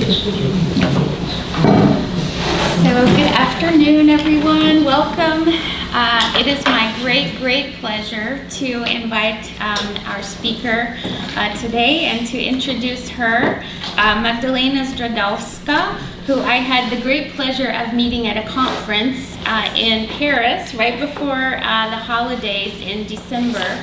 So good afternoon, everyone. Welcome. It is my great pleasure to invite our speaker today and to introduce her, Magdalena Zdrodowska, who I had the great pleasure of meeting at a conference in Paris right before the holidays in December,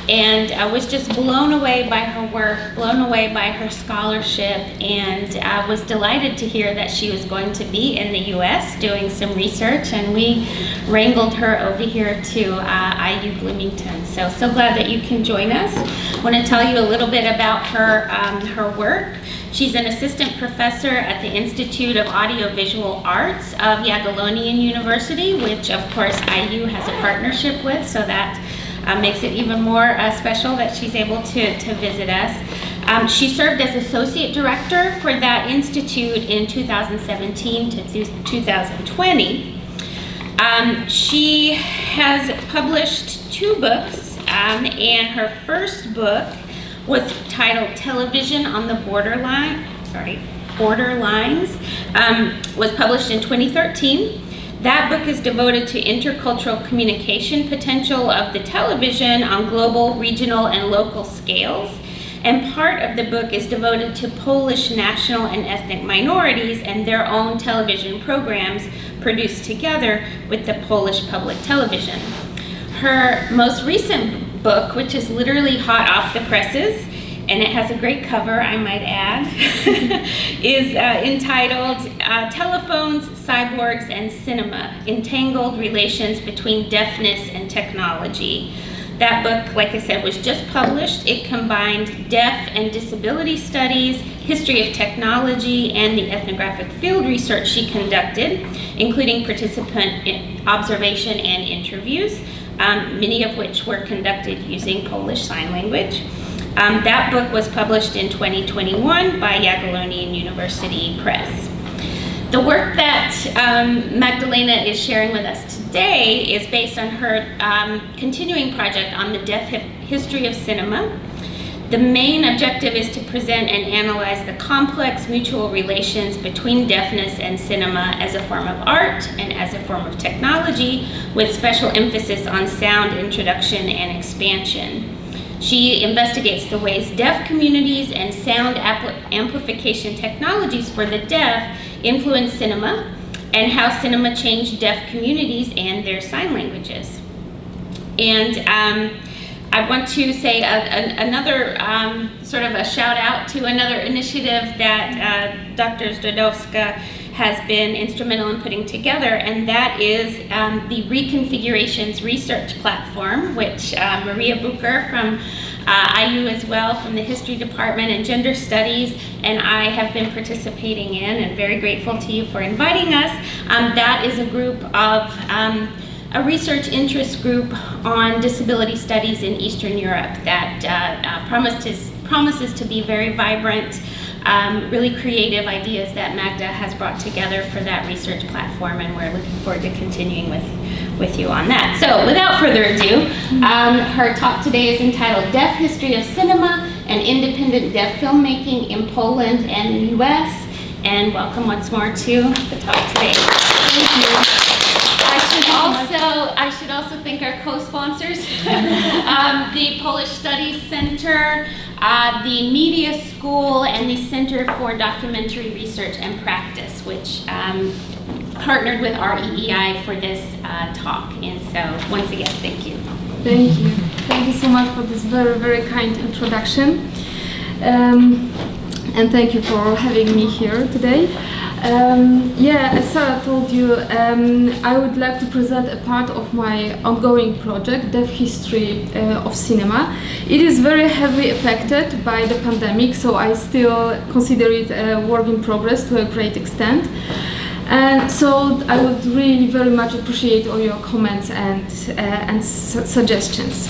and I was just blown away by her work, blown away by her scholarship, and was delighted to hear that she was going to be in the US doing some research, and we wrangled her over here to IU Bloomington. So glad that you can join us. I want to tell you a little bit about her work. She's an assistant professor at the Institute of Audiovisual Arts of Jagiellonian University, which of course IU has a partnership with, so that makes it even more special that she's able to visit us. She served as associate director for that institute in 2017 to 2020. She has published 2 books, and her first book was titled Television on the Borderlines, was published in 2013. That book is devoted to intercultural communication potential of the television on global, regional, and local scales. And part of the book is devoted to Polish national and ethnic minorities and their own television programs produced together with the Polish public television. Her most recent book, which is literally hot off the presses, and it has a great cover, I might add, is entitled Telephones, Cyborgs, and Cinema, Entangled Relations Between Deafness and Technology. That book, like I said, was just published. It combined deaf and disability studies, history of technology, and the ethnographic field research she conducted, including participant observation and interviews, many of which were conducted using Polish Sign Language. That book was published in 2021 by Jagiellonian University Press. The work that Magdalena is sharing with us today is based on her continuing project on the deaf history of cinema. The main objective is to present and analyze the complex mutual relations between deafness and cinema as a form of art and as a form of technology, with special emphasis on sound introduction and expansion. She investigates the ways deaf communities and sound amplification technologies for the deaf influence cinema, and how cinema changed deaf communities and their sign languages. And I want to say another sort of a shout out to another initiative that Dr. Zdrodowska has been instrumental in putting together, and that is the Reconfigurations Research Platform, which Maria Bucher from IU as well, from the History Department and Gender Studies, and I have been participating in, and very grateful to you for inviting us. That is a group of a research interest group on disability studies in Eastern Europe that promises to be very vibrant, really creative ideas that Magda has brought together for that research platform, and we're looking forward to continuing with you on that. So without further ado, her talk today is entitled Deaf History of Cinema and Independent Deaf Filmmaking in Poland and the US. And welcome once more to the talk today. Thank you. I should also thank our co-sponsors, the Polish Studies Center, the Media School, and the Center for Documentary Research and Practice, which partnered with REEI for this talk. And so, once again, thank you. Thank you. Thank you so much for this very kind introduction. And thank you for having me here today. As Sarah told you, I would like to present a part of my ongoing project, Deaf History of Cinema. It is very heavily affected by the pandemic, so I still consider it a work in progress to a great extent. And so I would really very much appreciate all your comments and suggestions.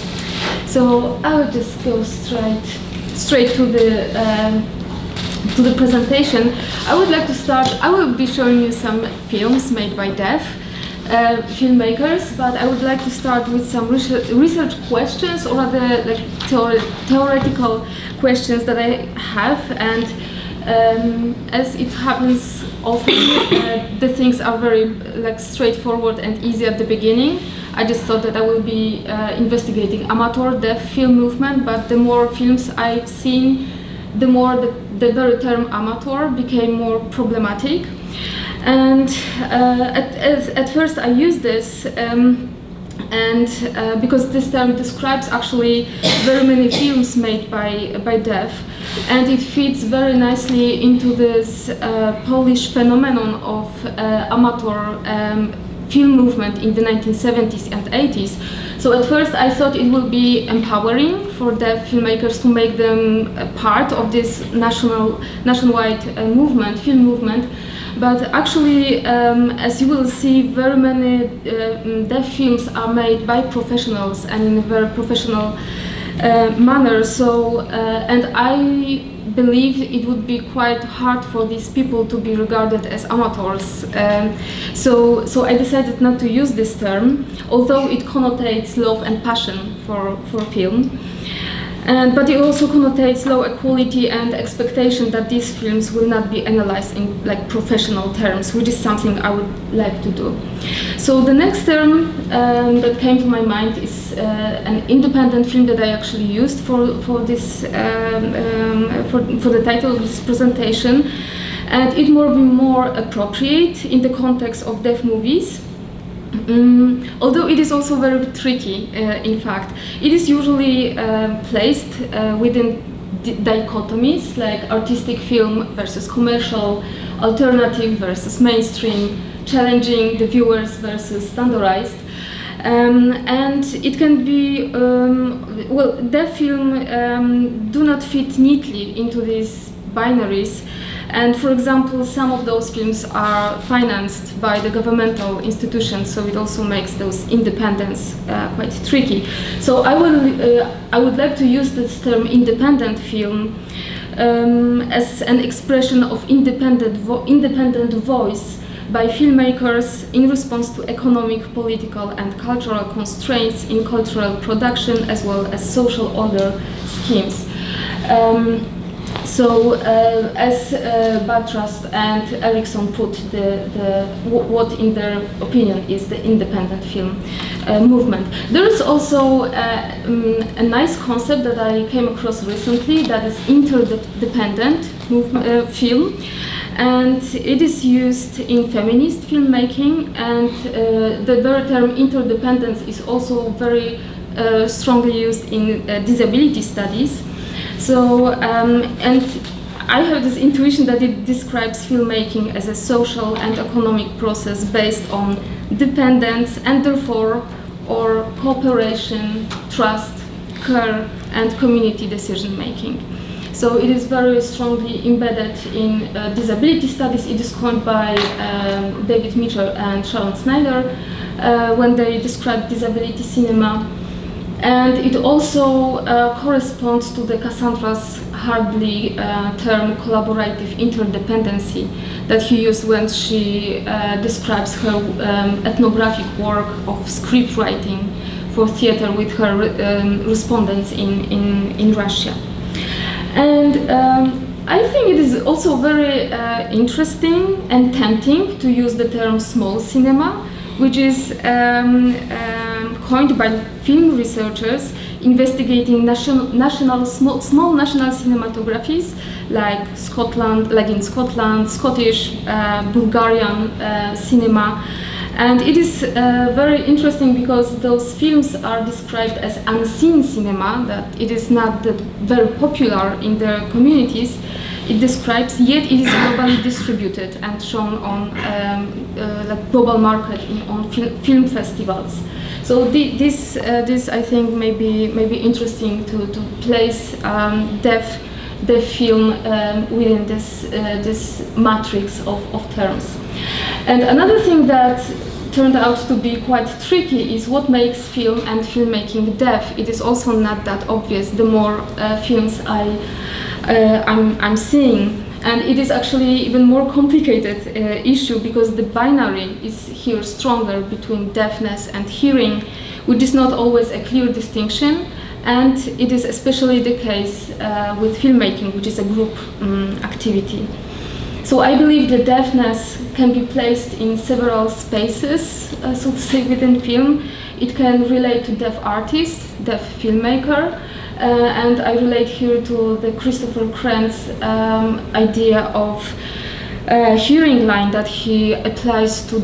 So I will just go straight to the presentation. I would like to start. I will be showing you some films made by deaf filmmakers, but I would like to start with some research questions, or rather like theoretical questions that I have, and As it happens often, the things are very straightforward and easy at the beginning. I just thought that I will be investigating amateur deaf film movement, but the more films I've seen, the more the very term amateur became more problematic. And at first I used this because this term describes actually very many films made by deaf, and it fits very nicely into this Polish phenomenon of amateur film movement in the 1970s and 80s. So at first I thought it would be empowering for deaf filmmakers to make them a part of this nationwide film movement. But actually, as you will see, very many deaf films are made by professionals and in a very professional manner. So, and I believe it would be quite hard for these people to be regarded as amateurs. So I decided not to use this term, although it connotates love and passion for film. But it also connotates low equality and expectation that these films will not be analyzed in professional terms, which is something I would like to do. So the next term that came to my mind is an independent film that I actually used for this for the title of this presentation, and it will be more appropriate in the context of deaf movies. Although it is also very tricky, in fact. It is usually placed within dichotomies like artistic film versus commercial, alternative versus mainstream, challenging the viewers versus standardized. And it can be, deaf film do not fit neatly into these binaries. And for example, some of those films are financed by the governmental institutions, so it also makes those independence quite tricky. So I would like to use this term independent film as an expression of independent voice by filmmakers in response to economic, political and cultural constraints in cultural production as well as social order schemes. So, as Batrast and Eriksson put what in their opinion is the independent film movement. There is also a nice concept that I came across recently that is interdependent film, and it is used in feminist filmmaking, and the very term interdependence is also very strongly used in disability studies. So, and I have this intuition that it describes filmmaking as a social and economic process based on dependence and therefore or cooperation, trust, care and community decision making. So it is very strongly embedded in disability studies. It is coined by David Mitchell and Sharon Snyder when they describe disability cinema. And it also corresponds to the Cassandra's Hardley term collaborative interdependency that he used when she describes her ethnographic work of script writing for theater with her respondents in Russia. And I think it is also very interesting and tempting to use the term small cinema, which is coined by film researchers investigating small national cinematographies like in Scotland, Scottish, Bulgarian cinema. And it is very interesting because those films are described as unseen cinema, that it is not that very popular in their communities. It describes, yet it is globally distributed and shown on global market on film festivals. So this I think may be interesting to place deaf film within this matrix of terms. And another thing that turned out to be quite tricky is what makes film and filmmaking deaf. It is also not that obvious the more films I'm seeing. And it is actually even more complicated issue because the binary is here stronger between deafness and hearing, which is not always a clear distinction. and it is especially the case with filmmaking, which is a group activity. So I believe the deafness can be placed in several spaces, so to say, within film. It can relate to deaf artists, deaf filmmaker, and I relate here to the Christopher Kranz idea of hearing line that he applies to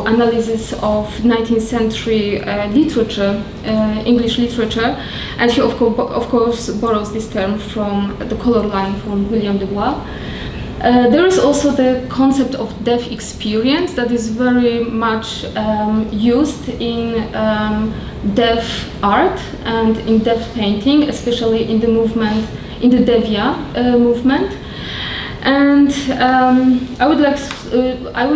analysis of 19th century literature, English literature, and he of course borrows this term from the color line from William Dubois. There is also the concept of deaf experience that is very much used in deaf art and in deaf painting, especially in the movement, in the Devia movement. And I would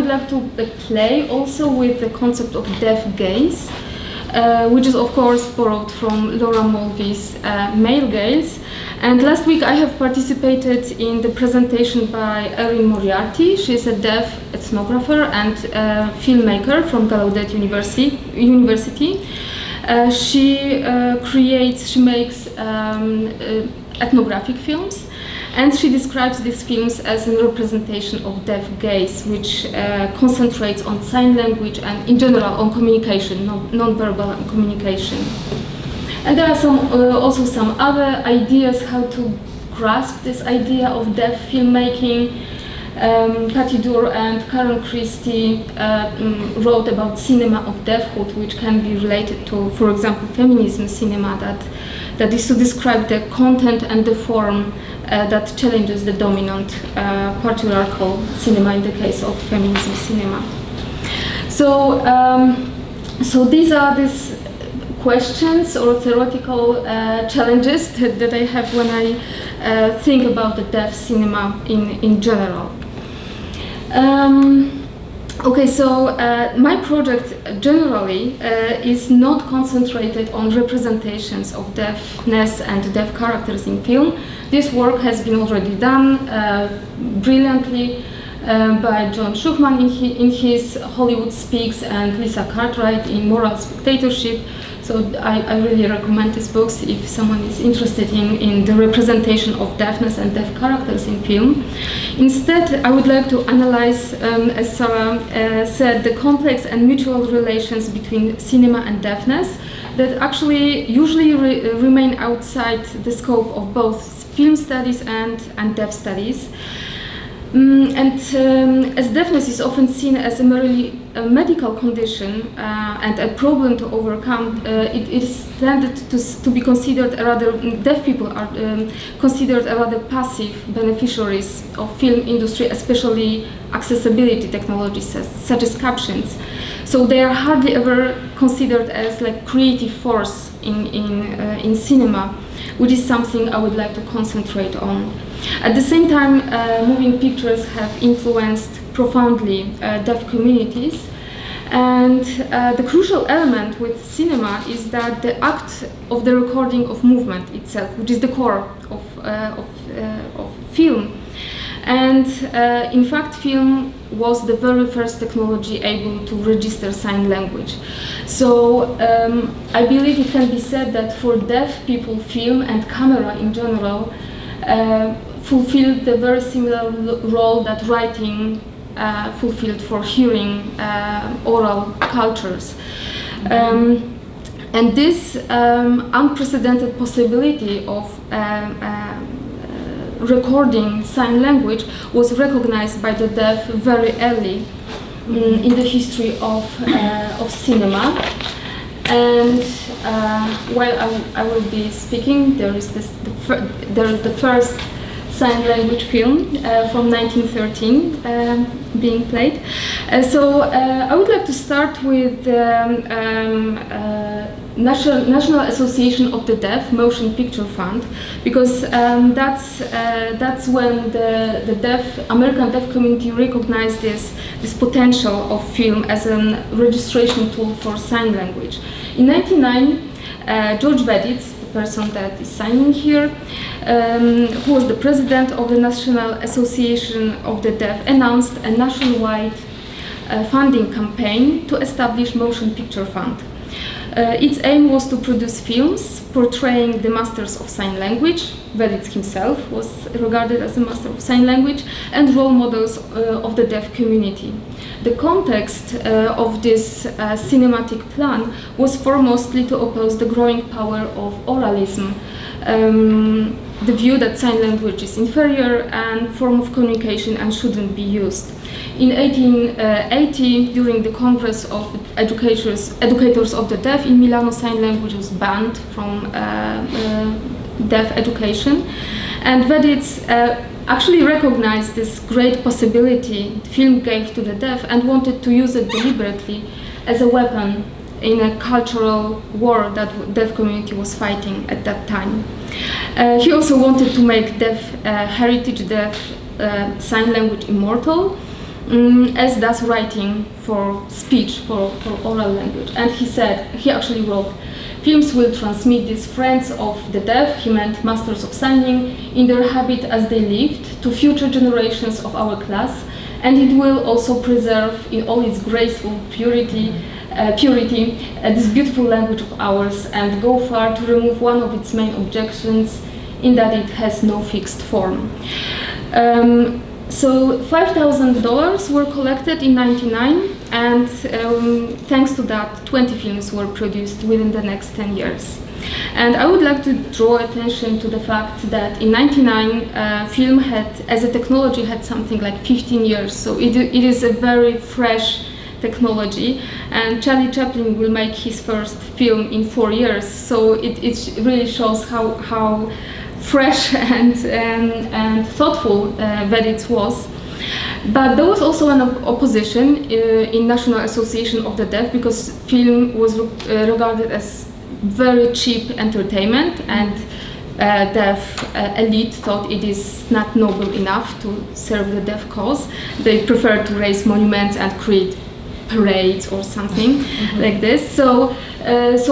like to play also with the concept of deaf gaze, which is of course borrowed from Laura Mulvey's male gaze. And last week I have participated in the presentation by Erin Moriarty. She is a deaf ethnographer and filmmaker from Gallaudet University. She makes ethnographic films, and she describes these films as a representation of deaf gaze, which concentrates on sign language and in general on communication, non-verbal communication. And there are also some other ideas how to grasp this idea of deaf filmmaking. Patty Doerr and Karen Christie wrote about cinema of deafhood, which can be related to, for example, feminism cinema, that is to describe the content and the form that challenges the dominant patriarchal cinema in the case of feminism cinema. So these are these questions or theoretical challenges that I have when I think about the deaf cinema in general. Okay, so my project generally is not concentrated on representations of deafness and deaf characters in film. This work has been already done brilliantly by John Schuchman in his Hollywood Speaks and Lisa Cartwright in Moral Spectatorship. So I really recommend these books if someone is interested in the representation of deafness and deaf characters in film. Instead, I would like to analyze, as Sarah said, the complex and mutual relations between cinema and deafness that actually usually remain outside the scope of both film studies and deaf studies. As deafness is often seen as a merely medical condition and a problem to overcome, it is tended to be considered deaf people are considered rather passive beneficiaries of film industry, especially accessibility technologies such as captions. So they are hardly ever considered as like creative force in cinema, which is something I would like to concentrate on. At the same time, moving pictures have influenced profoundly deaf communities, and the crucial element with cinema is that the act of the recording of movement itself, which is the core of film. And in fact, film was the very first technology able to register sign language. So I believe it can be said that for deaf people, film and camera in general fulfilled the very similar role that writing fulfilled for hearing oral cultures. And this unprecedented possibility of recording sign language was recognized by the deaf very early in the history of cinema. And while I will be speaking, there is the first sign language film from 1913 being played. So I would like to start with the National Association of the Deaf Motion Picture Fund, because that's when the American deaf community recognized this potential of film as a registration tool for sign language. In 1999, George Veditz, the person that is signing here, who was the president of the National Association of the Deaf, announced a nationwide funding campaign to establish Motion Picture Fund. Its aim was to produce films portraying the masters of sign language. Veditz himself was regarded as a master of sign language, and role models of the deaf community. The context of this cinematic plan was foremostly to oppose the growing power of oralism, the view that sign language is inferior and form of communication and shouldn't be used. In 1880, during the Congress of Educators of the Deaf in Milano, sign language was banned from deaf education, and Veditz actually recognized this great possibility film gave to the deaf and wanted to use it deliberately as a weapon in a cultural war that the deaf community was fighting at that time. He also wanted to make deaf heritage, deaf sign language immortal, as does writing for speech, for oral language. And he actually wrote, films will transmit these friends of the deaf, he meant masters of signing, in their habit as they lived, to future generations of our class, and it will also preserve in all its graceful purity this beautiful language of ours, and go far to remove one of its main objections, in that it has no fixed form. So $5,000 were collected in '99, and thanks to that, 20 films were produced within the next 10 years. And I would like to draw attention to the fact that in '99, film as a technology had something like 15 years, so it is a very fresh technology, and Charlie Chaplin will make his first film in 4 years, so it really shows how fresh and thoughtful Veditz was. But there was also an opposition in National Association of the Deaf, because film was regarded as very cheap entertainment, and deaf elite thought it is not noble enough to serve the deaf cause. They prefer to raise monuments and create parades or something like this. So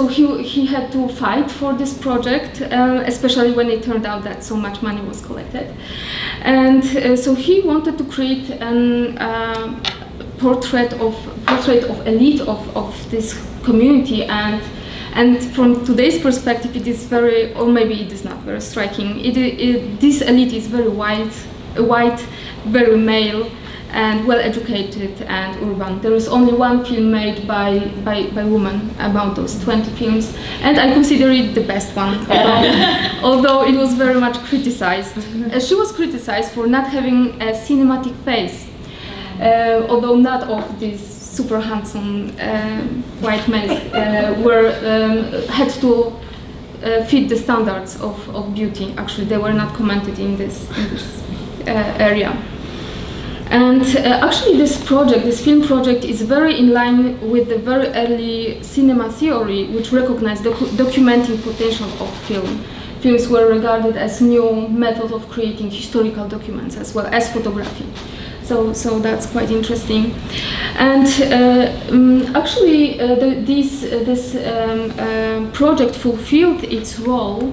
he had to fight for this project, especially when it turned out that so much money was collected. And so he wanted to create a portrait of elite of this community, and from today's perspective, it is very, or maybe it is not very striking. This elite is very white, very male, and well-educated and urban. There is only one film made by women about those 20 films, and I consider it the best one, although it was very much criticized. She was criticized for not having a cinematic face, although not of these super handsome white men had to fit the standards of beauty. Actually, they were not commented in this area. And actually this film project is very in line with the very early cinema theory, which recognized the documenting potential of film. Films were regarded as new method of creating historical documents as well as photography. So that's quite interesting. And actually this project fulfilled its role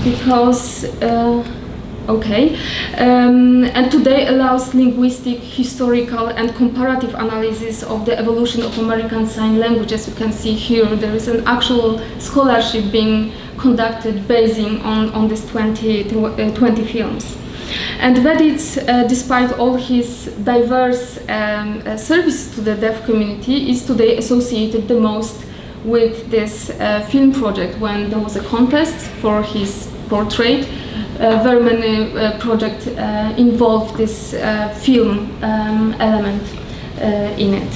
because and today allows linguistic, historical and comparative analysis of the evolution of American Sign Language. As you can see here, there is an actual scholarship being conducted basing on these 20 films. And Veditz, despite all his diverse service to the deaf community, is today associated the most with this film project. When there was a contest for his portrait, very many projects involved this film element in it.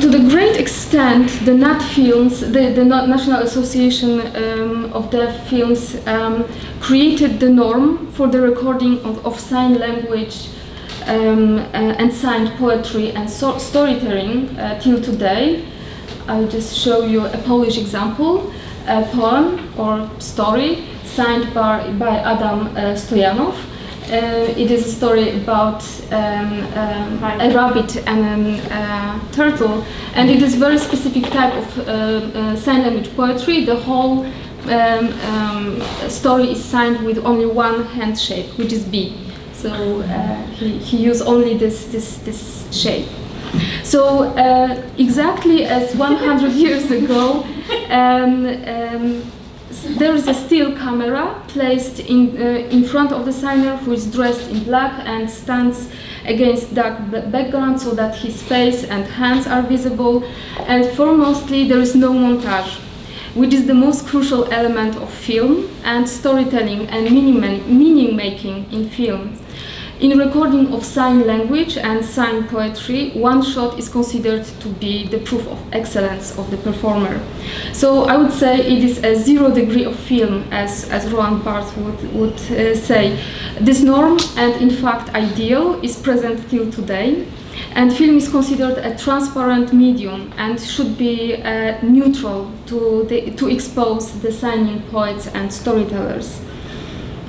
To the great extent, the NAT films, the National Association of Deaf Films, created the norm for the recording of sign language and signed poetry and storytelling till today. I'll just show you a Polish example, a poem or story signed by Adam Stojanov. It is a story about a rabbit and a turtle, and it is very specific type of sign language poetry. The whole story is signed with only one hand shape, which is B. So he used only this shape. So exactly as 100 years ago, there is a still camera placed in front of the signer, who is dressed in black and stands against dark background so that his face and hands are visible. And foremostly, there is no montage, which is the most crucial element of film and storytelling and meaning making in film. In recording of sign language and sign poetry, one shot is considered to be the proof of excellence of the performer. So I would say it is a 0 degree of film, as Roland Barthes would say. This norm, and in fact ideal, is present till today. And film is considered a transparent medium and should be neutral to expose the signing poets and storytellers.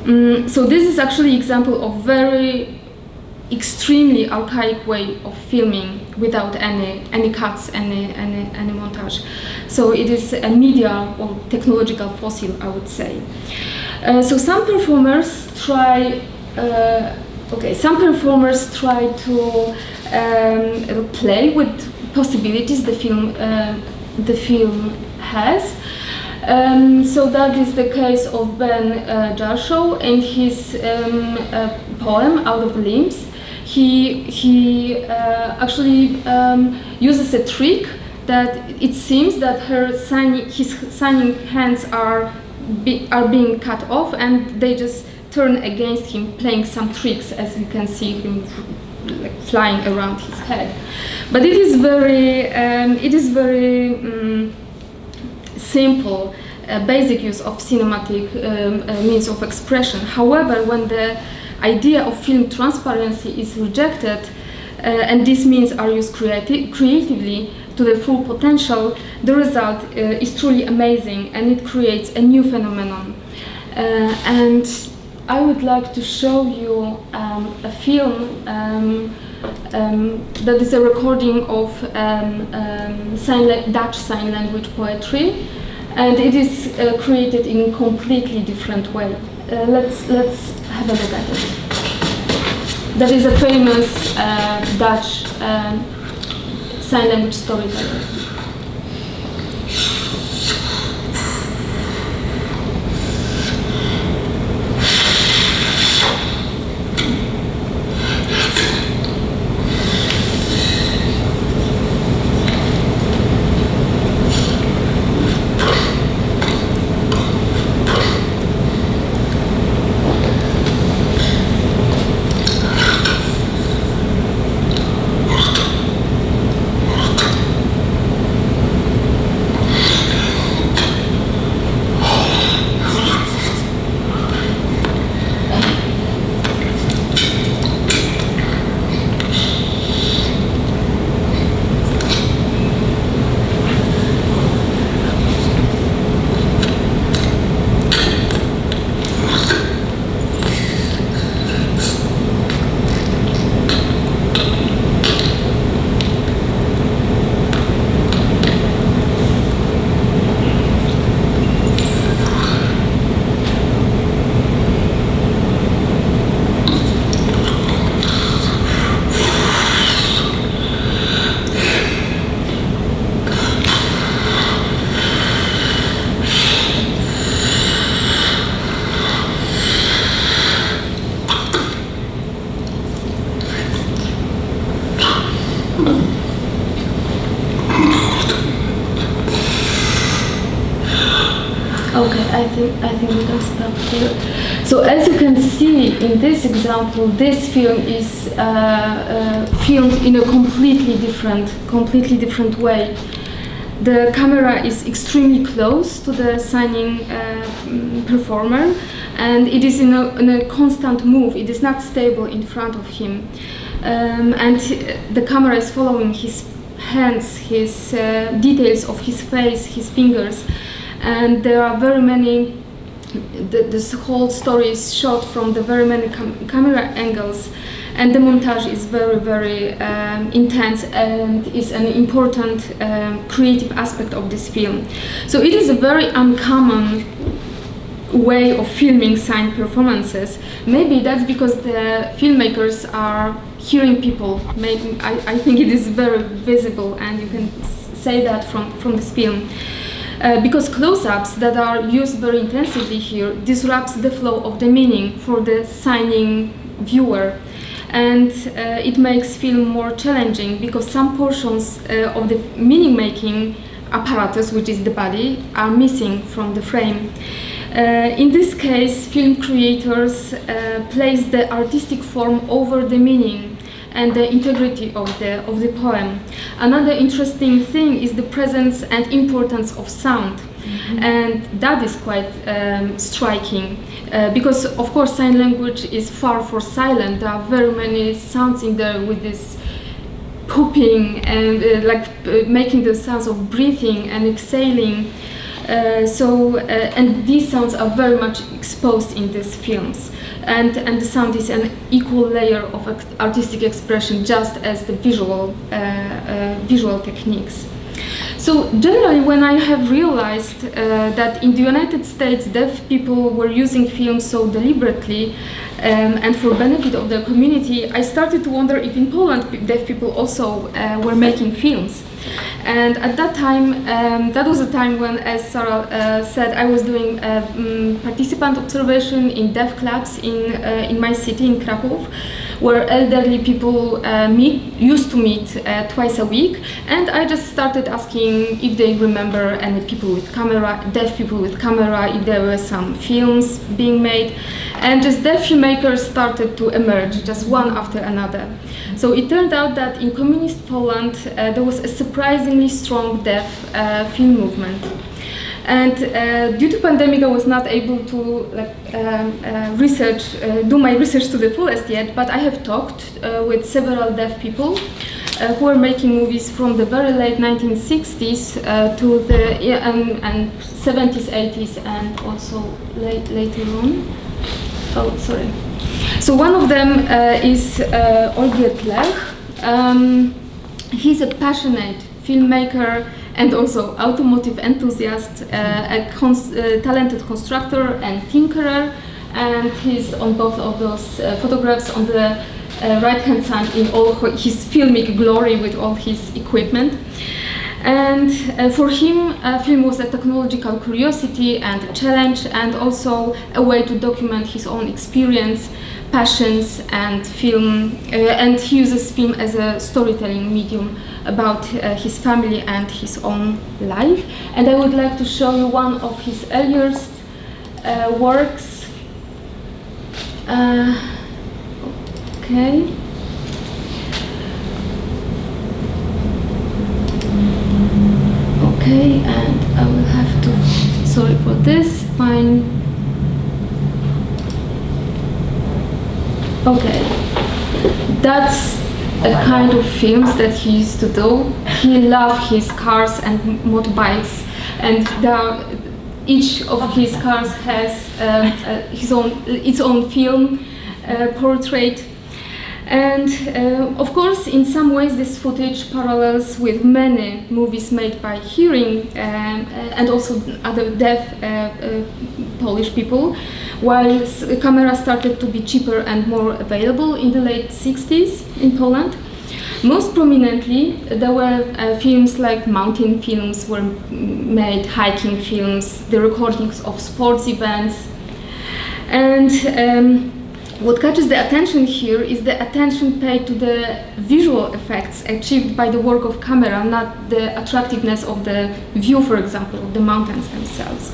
So this is actually example of very extremely archaic way of filming without any cuts, any montage. So it is a media or technological fossil, I would say. So some performers try to play with possibilities the film has. So that is the case of Ben Jarshaw in his poem "Out of Limbs." He actually uses a trick that it seems that his signing hands are being cut off, and they just turn against him, playing some tricks, as you can see him like flying around his head. But it is very simple, basic use of cinematic means of expression. However, when the idea of film transparency is rejected, and these means are used creatively to the full potential, the result is truly amazing, and it creates a new phenomenon. And I would like to show you a film that is a recording of Dutch sign language poetry, and it is created in a completely different way. Let's have a look at it. That is a famous Dutch sign language storyteller. I think we can stop here. So as you can see in this example, this film is filmed in a completely different way. The camera is extremely close to the signing performer, and it is in a constant move. It is not stable in front of him, and the camera is following his hands, his details of his face, his fingers. And there are very many, this whole story is shot from the very many camera angles, and the montage is very intense and is an important creative aspect of this film. So it is a very uncommon way of filming signed performances. Maybe that's because the filmmakers are hearing people. Maybe I think it is very visible, and you can say that from this film. Because close-ups that are used very intensively here disrupts the flow of the meaning for the signing viewer. And it makes film more challenging because some portions of the meaning-making apparatus, which is the body, are missing from the frame. In this case, film creators place the artistic form over the meaning and the integrity of the poem. Another interesting thing is the presence and importance of sound. And that is quite striking because, of course, sign language is far from silent. There are very many sounds in there with this pooping and making the sounds of breathing and exhaling. And these sounds are very much exposed in these films. And the sound is an equal layer of artistic expression, just as the visual techniques. So generally, when I have realized that in the United States deaf people were using films so deliberately and for benefit of their community, I started to wonder if in Poland deaf people also were making films. And at that time, that was a time when, as Sarah said, I was doing participant observation in deaf clubs in my city, in Kraków, where elderly people used to meet twice a week. And I just started asking if they remember any people with camera, deaf people with camera, if there were some films being made. And just deaf filmmakers started to emerge, just one after another. So it turned out that in communist Poland there was a surprisingly strong deaf film movement. And due to pandemic, I was not able to do my research to the fullest yet, but I have talked with several deaf people who are making movies from the very late 1960s to the and 70s, 80s, and also later on. Oh, sorry. So one of them is Olgierd Lech. He's a passionate filmmaker and also automotive enthusiast, a talented constructor and tinkerer, and he's on both of those photographs on the right-hand side in all his filmic glory with all his equipment. And for him, film was a technological curiosity and a challenge, and also a way to document his own experience, passions, and film. And he uses film as a storytelling medium about his family and his own life. And I would like to show you one of his earliest works. Okay. Okay, and I will have to, sorry for this, find. Okay, that's a kind of films that he used to do. He loved his cars and motorbikes, and each of his cars has its own film portrait. And of course, in some ways, this footage parallels with many movies made by hearing and also other deaf Polish people, while cameras started to be cheaper and more available in the late 60s in Poland. Most prominently, there were films like mountain films were made, hiking films, the recordings of sports events. And what catches the attention here is the attention paid to the visual effects achieved by the work of camera, not the attractiveness of the view, for example, of the mountains themselves.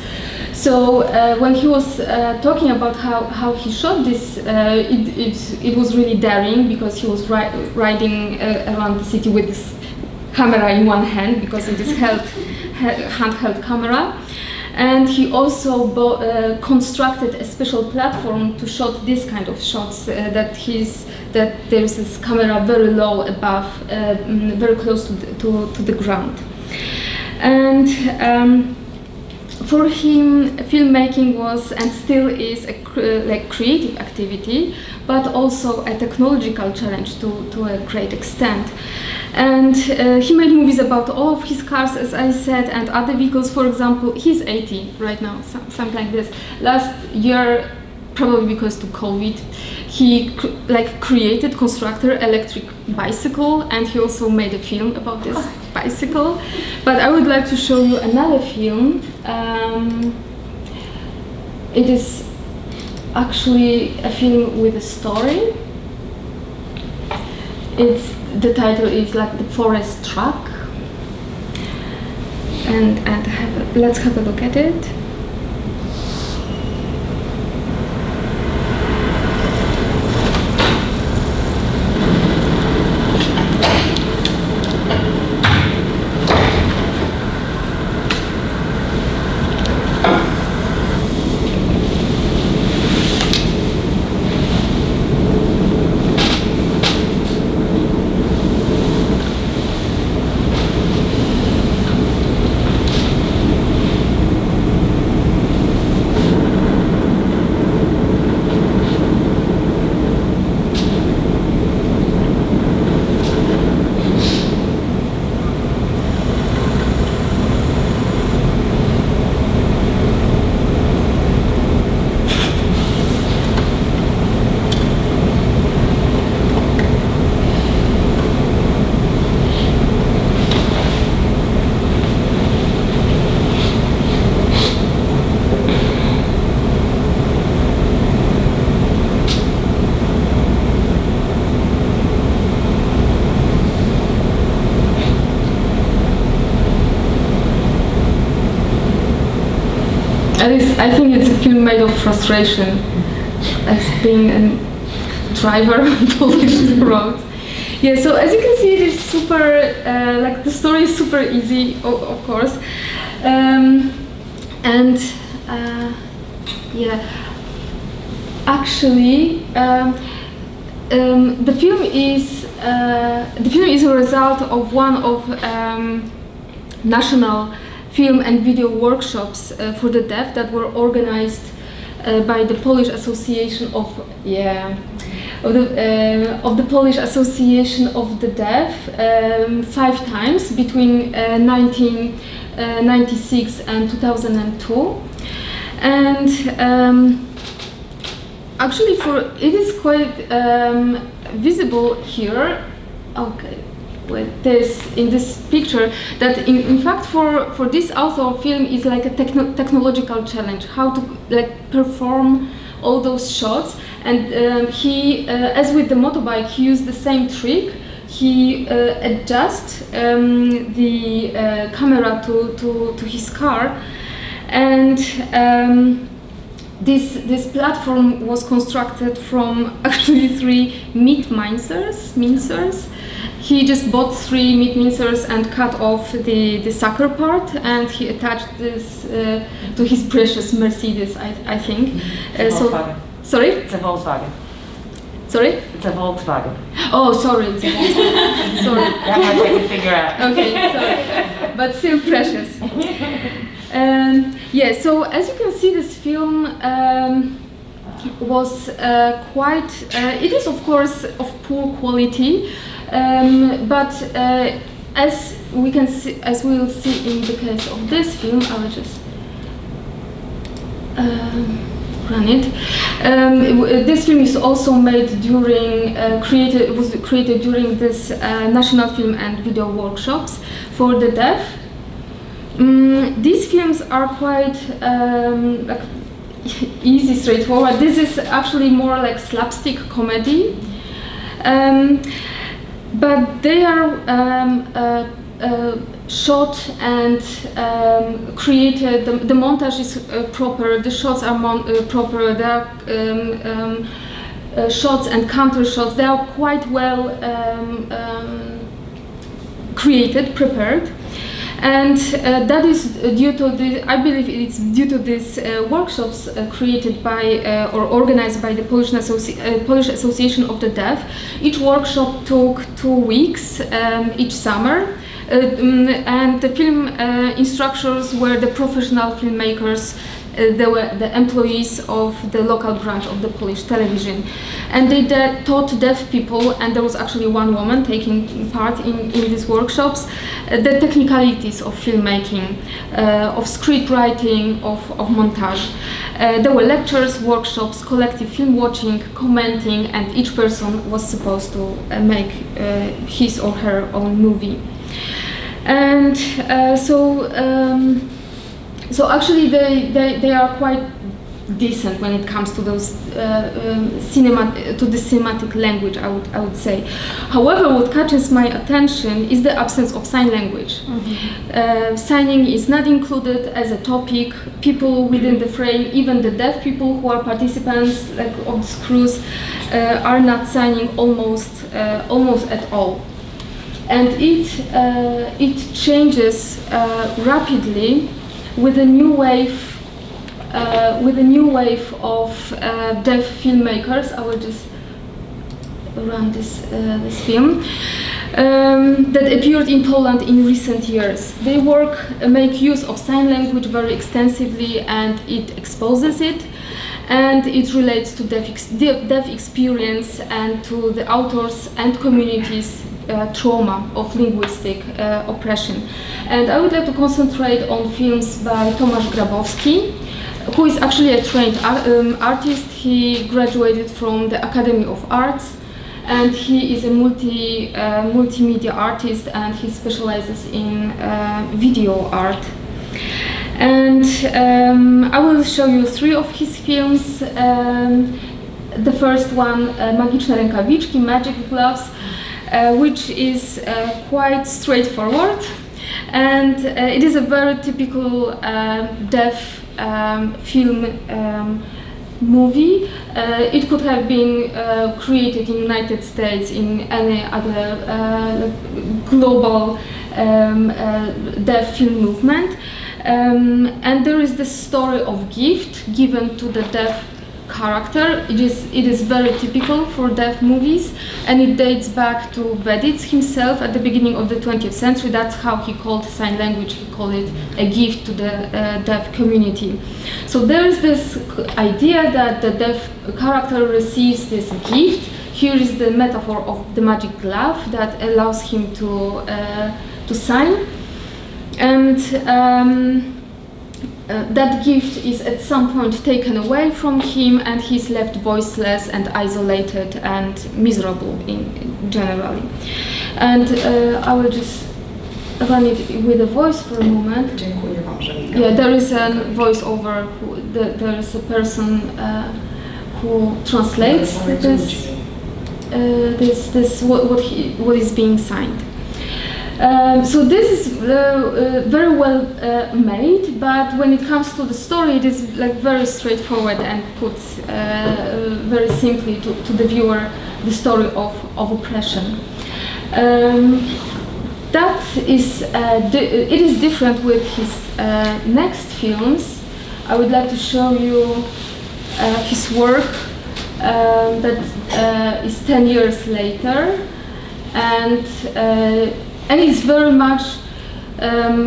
So when he was talking about how he shot this, it was really daring, because he was riding around the city with this camera in one hand, because it is handheld camera. And he also constructed a special platform to shoot this kind of shots, that there's this camera very low above, very close to the ground. And For him, filmmaking was and still is a creative activity, but also a technological challenge to a great extent. And he made movies about all of his cars, as I said, and other vehicles. For example, he's 80 right now, something like this. Last year, probably because of COVID, he constructed electric bicycle, and he also made a film about this bicycle. But I would like to show you another film. It is actually a film with a story. The title is like The Forest Truck, and let's have a look at it. I think it's a film made of frustration, as being a driver on Polish roads. Yeah, so as you can see, it is super, the story is super easy, of course. Actually, the film is a result of one of national film and video workshops for the deaf that were organized by the Polish Association of the Polish Association of the Deaf 5 times between 1996 and 2002, and actually it is quite visible here. Okay. With this in this picture, that in fact for this author of film is like a technological challenge, how to perform all those shots. And he, as with the motorbike, he used the same trick. He adjusts the camera to his car, and this platform was constructed from actually 3 meat mincers. He just bought 3 meat mincers and cut off the sucker part, and he attached this to his precious Mercedes, I think. Sorry? It's a Volkswagen. Sorry? It's a Volkswagen. Oh, sorry, it's a Volkswagen. Sorry. That much I can figure out. Okay, sorry. But still precious. Yeah, so as you can see, this film was quite, it is of course of poor quality, but as we can see, as we will see in the case of this film, I will just run it. This film is also made during, was created during this National Film and Video Workshops for the deaf. These films are quite easy, straightforward. This is actually more like slapstick comedy, but they are shot and created. The montage is proper. The shots are proper. There are shots and counter shots. They are quite well created, prepared. And that is due to I believe it's due to these workshops created by or organized by the Polish Association of the Deaf. Each workshop took 2 weeks each summer, And the film instructors were the professional filmmakers. They were the employees of the local branch of the Polish television, and they taught deaf people, and there was actually one woman taking part in these workshops, the technicalities of filmmaking, of script writing, of montage. There were lectures, workshops, collective film watching, commenting, and each person was supposed to make his or her own movie. And so actually they are quite decent when it comes to those to the cinematic language, I would say. However, what catches my attention is the absence of sign language. Signing is not included as a topic. People within the frame, even the deaf people who are participants of this cruise, are not signing almost at all. And it changes rapidly with a new wave of deaf filmmakers. I will just run this film that appeared in Poland in recent years. They make use of sign language very extensively, and it exposes it, and it relates to deaf experience and to the authors and communities' trauma of linguistic oppression. And I would like to concentrate on films by Tomasz Grabowski, who is actually a trained artist. He graduated from the Academy of Arts, and he is a multimedia artist, and he specializes in video art. And I will show you 3 of his films. The first one, Magiczne rękawiczki, Magic Gloves, which is quite straightforward, and it is a very typical deaf film movie. It could have been created in the United States, in any other global deaf film movement. And there is the story of gift given to the deaf character. It is very typical for deaf movies, and it dates back to Veditz himself at the beginning of the 20th century. That's how he called sign language. He called it a gift to the deaf community. So there is this idea that the deaf character receives this gift. Here is the metaphor of the magic glove that allows him to sign, and that gift is at some point taken away from him, and he's left voiceless and isolated and miserable generally. And I will just run it with a voice for a moment. Yeah, there is a voiceover. There is a person who translates what is being signed. So this is very well made, but when it comes to the story, it is very straightforward and puts very simply to the viewer the story of oppression. That is it is different with his next films. I would like to show you his work that is 10 years later, and it's very much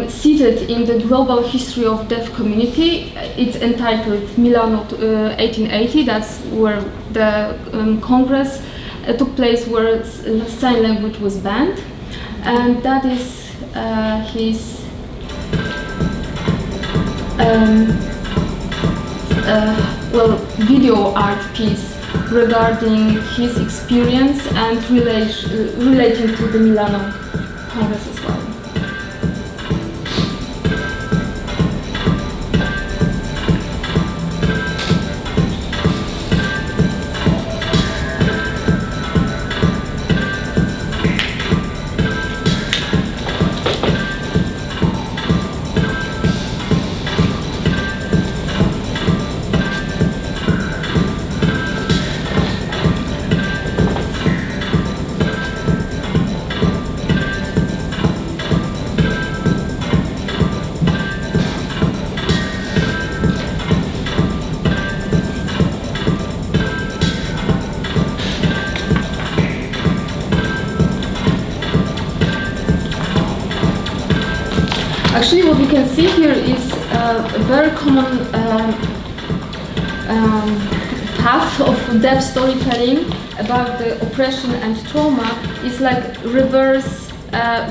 seated in the global history of deaf community. It's entitled Milano 1880. That's where the Congress took place, where sign language was banned, and that is his video art piece regarding his experience and relating to the Milano Congress as well. a very common path of deaf storytelling about the oppression and trauma is like reverse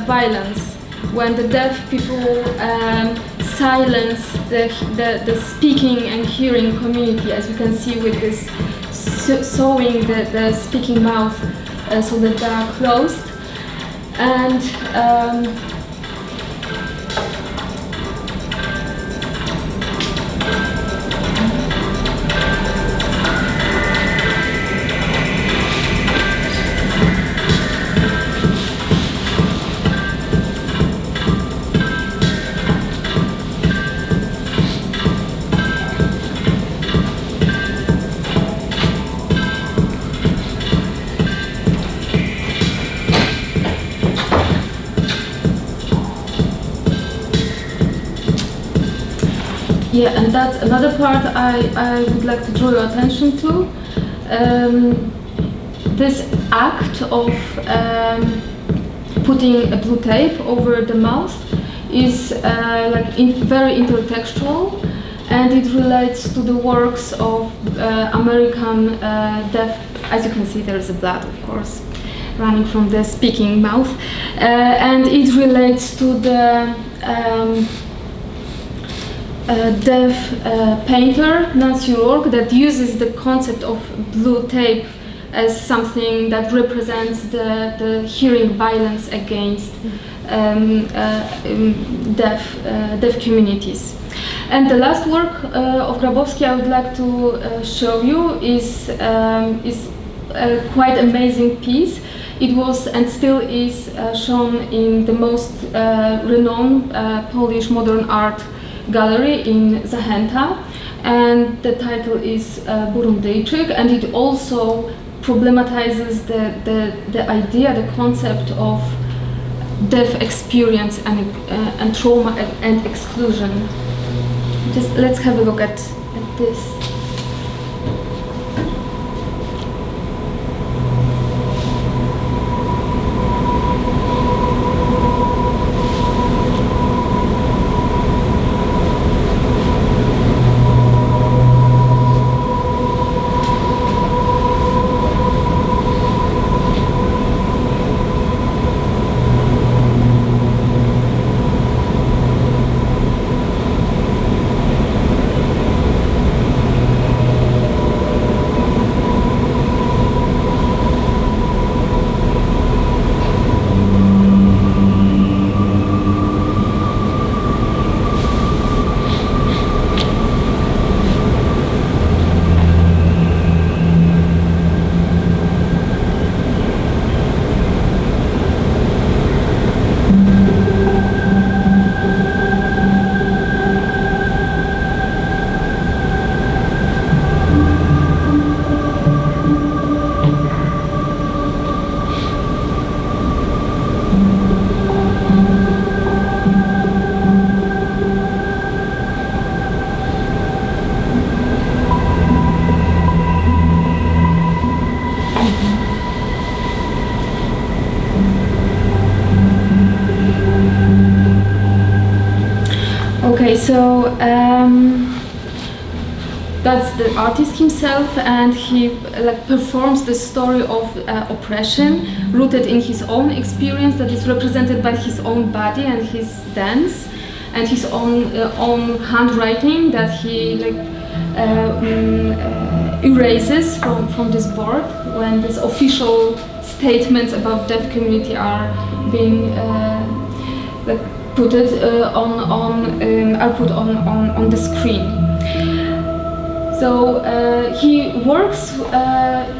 violence, when the deaf people silence the speaking and hearing community, as you can see with this sewing the speaking mouth so that they are closed. And yeah, and that's another part I would like to draw your attention to. This act of putting a blue tape over the mouth is very intertextual, and it relates to the works of American deaf. As you can see, there is a blood, of course, running from the speaking mouth, and it relates to the deaf painter Nancy Rourke that uses the concept of blue tape as something that represents the hearing violence against deaf communities. And the last work of Grabowski I would like to show you is a quite amazing piece. It was and still is shown in the most renowned Polish modern art gallery in Zachęta, and the title is Burundyjczyk, and it also problematizes the idea, the concept of deaf experience and trauma and exclusion. Just let's have a look at this. Okay, so that's the artist himself, and he performs the story of oppression rooted in his own experience that is represented by his own body and his dance and his own handwriting that he erases from this board when these official statements about deaf community are being put on the screen. So he works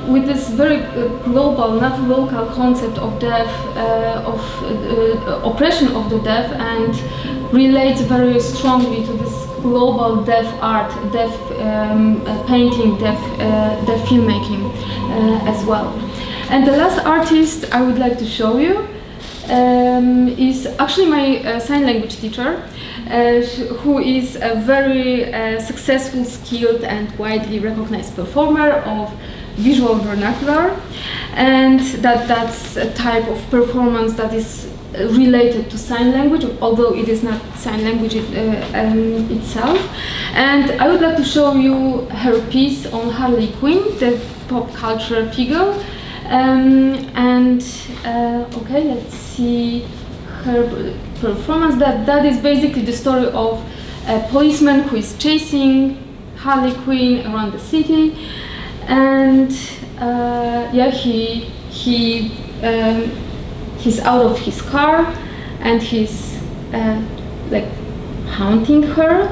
with this very global, not local concept of deaf, oppression of the deaf, and relates very strongly to this global deaf art, deaf painting, deaf filmmaking as well. And the last artist I would like to show you is actually my sign language teacher, who is a very successful, skilled and widely recognized performer of visual vernacular, and that's a type of performance that is related to sign language, although it is not sign language itself. And I would like to show you her piece on Harley Quinn, the pop culture figure. Okay, let's see her performance. That is basically the story of a policeman who is chasing Harley Quinn around the city, and he's out of his car and he's like hunting her.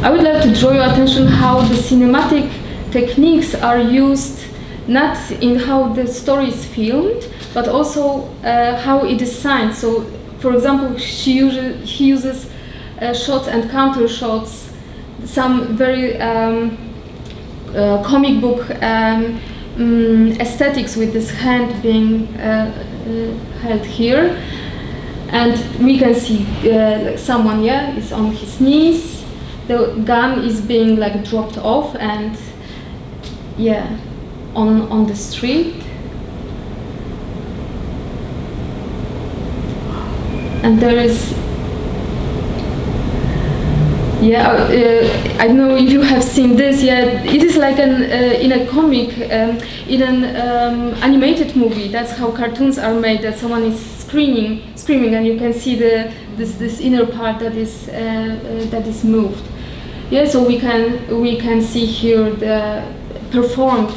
I would like to draw your attention how the cinematic techniques are used, not in how the story is filmed, but also how it is signed. So, for example, he uses shots and counter shots, some very comic book aesthetics, with this hand being held here, and we can see someone is on his knees. The gun is being like dropped off, and on the street. And there is I don't know if you have seen this yet. It is like in a comic, in an animated movie. That's how cartoons are made. That someone is screaming, and you can see this inner part that is moved. So we can see here the performed,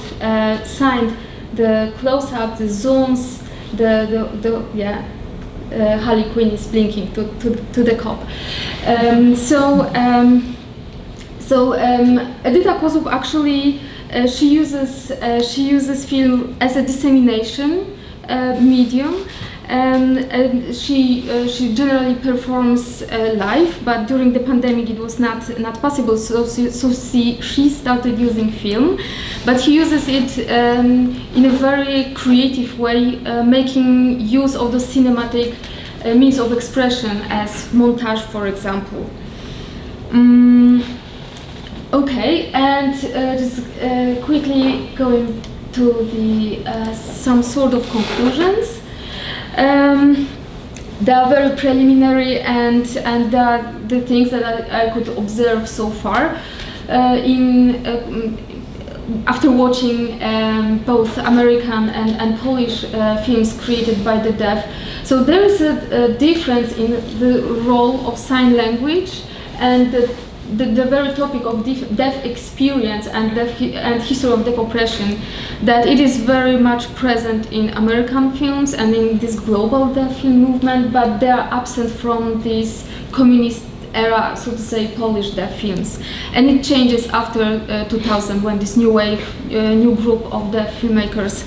signed, the close-up, the zooms, Harley Quinn is blinking to the cop. Edyta Kozub actually she uses film as a dissemination medium. She generally performs live, but during the pandemic it was not possible. So she started using film, but she uses it in a very creative way, making use of the cinematic means of expression, as montage, for example. Okay, and just quickly going to the some sort of conclusions. They are very preliminary, and the things that I could observe so far after watching both American and Polish films created by the deaf. So there is a difference in the role of sign language and the very topic of deaf experience and history of deaf oppression, that it is very much present in American films and in this global deaf film movement, but they are absent from this communist era, so to say, Polish deaf films. And it changes after 2000, when this new wave, new group of deaf filmmakers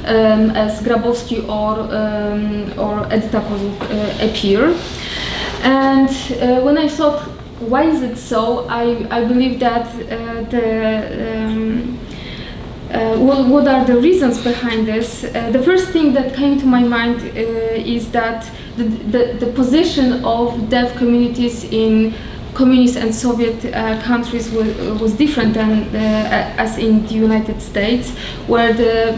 as Grabowski or Edyta Kozub appear. And when I thought, why is it so? I believe that what are the reasons behind this? The first thing that came to my mind is that the position of deaf communities in communist and Soviet countries was different than as in the United States, where the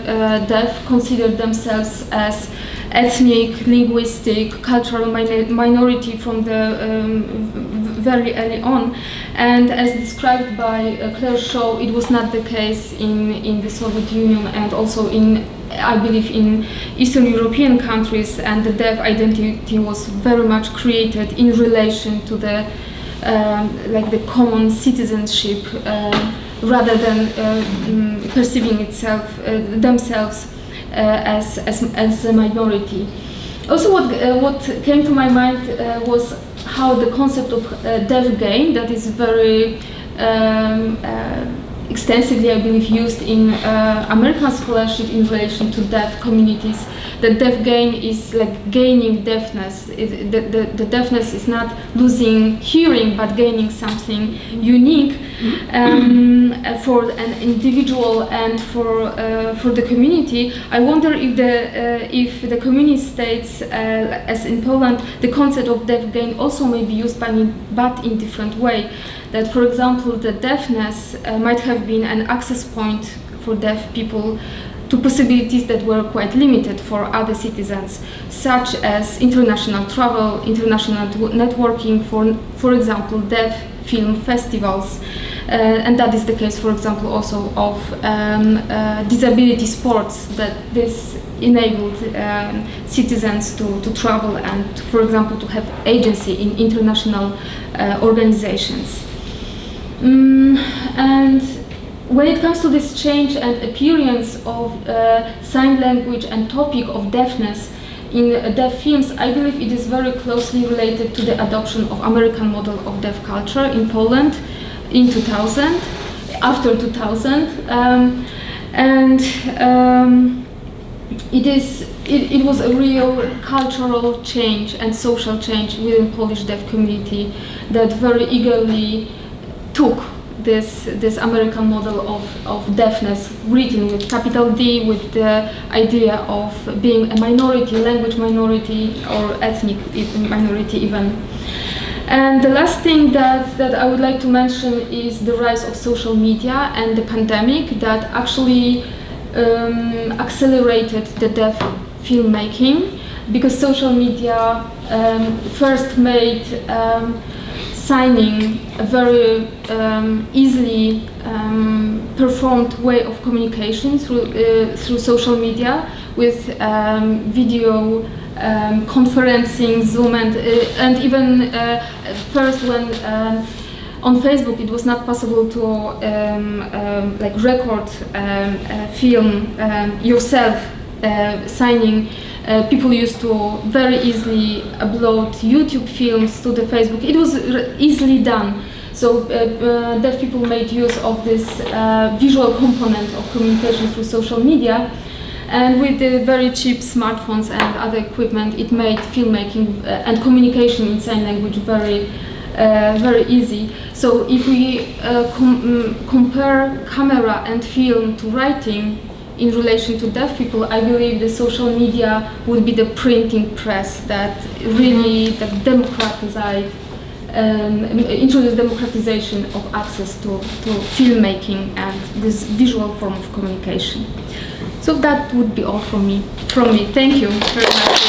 deaf considered themselves as ethnic, linguistic, cultural minority from the very early on. And as described by Claire Shaw, it was not the case in the Soviet Union, and also I believe in Eastern European countries, and the deaf identity was very much created in relation to the the common citizenship, rather than perceiving themselves as a minority. Also, what came to my mind was how the concept of deaf gain, that is very extensively, I believe, used in American scholarship in relation to deaf communities. The deaf gain is like gaining deafness. The deafness is not losing hearing, but gaining something unique for an individual and for the community. I wonder if the communist states, as in Poland, the concept of deaf gain also may be used, but in different way. That, for example, the deafness might have been an access point for deaf people to possibilities that were quite limited for other citizens, such as international travel, international networking, for example, deaf film festivals, and that is the case, for example, also of disability sports, that this enabled citizens to travel and, for example, to have agency in international organizations. And when it comes to this change and appearance of sign language and topic of deafness in deaf films, I believe it is very closely related to the adoption of American model of deaf culture in Poland in 2000, after 2000, it was a real cultural change and social change within Polish deaf community that very eagerly took this American model of deafness, written with capital D, with the idea of being a minority, language minority, or ethnic minority even. And the last thing that I would like to mention is the rise of social media and the pandemic that actually accelerated the deaf filmmaking, because social media first made signing a very easily performed way of communication through social media with video conferencing, Zoom, and even first when on Facebook it was not possible to like record film yourself signing. People used to very easily upload YouTube films to the Facebook. It was easily done. So deaf people made use of this visual component of communication through social media. And with the very cheap smartphones and other equipment, it made filmmaking and communication in sign language very easy. So if we compare camera and film to writing, in relation to deaf people, I believe the social media would be the printing press that really introduced democratization of access to filmmaking and this visual form of communication. So that would be all from me. Thank you very much.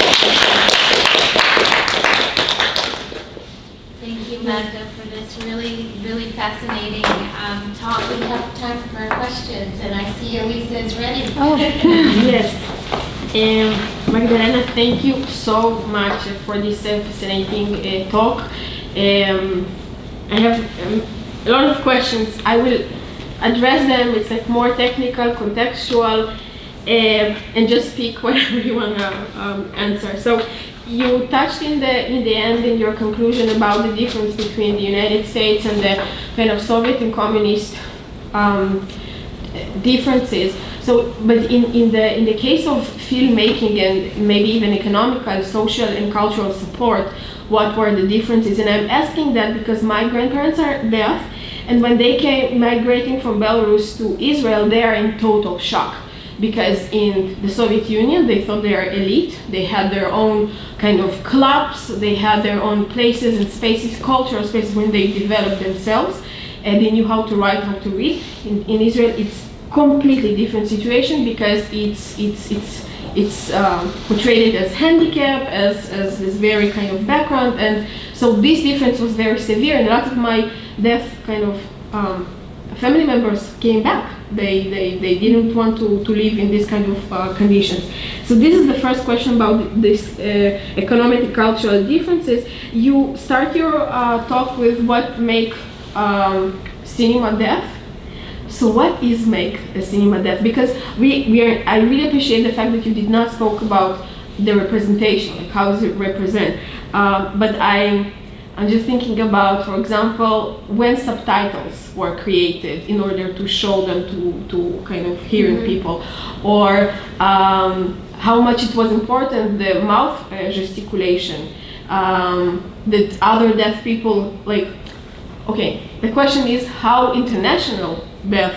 Thank you, Magda, for this really fascinating talk. We have time for questions, and I see Elisa is ready. Oh. Yes. Magdalena, thank you so much for this fascinating talk. I have a lot of questions. I will address them. It's like more technical, contextual, and just pick whatever you want to answer. So you touched in the end in your conclusion about the difference between the United States and the kind of Soviet and communist differences. So, but in the case of filmmaking and maybe even economical, social, and cultural support, what were the differences? And I'm asking that because my grandparents are deaf, and when they came migrating from Belarus to Israel, they are in total shock. Because in the Soviet Union, they thought they are elite. They had their own kind of clubs. They had their own places and spaces, cultural spaces, when they developed themselves, and they knew how to write, how to read. In Israel, it's completely different situation because it's portrayed as handicap, as this very kind of background, and so this difference was very severe. And a lot of my deaf kind of family members came back. They didn't want to live in this kind of conditions. So this is the first question about this economic and cultural differences. You start your talk with what make cinema deaf. So what is make a cinema deaf? Because I really appreciate the fact that you did not spoke about the representation, like how does it represent. But I'm just thinking about, for example, when subtitles were created in order to show them to kind of hearing people, or how much it was important, the mouth gesticulation, that other deaf people, like, okay, the question is how international deaf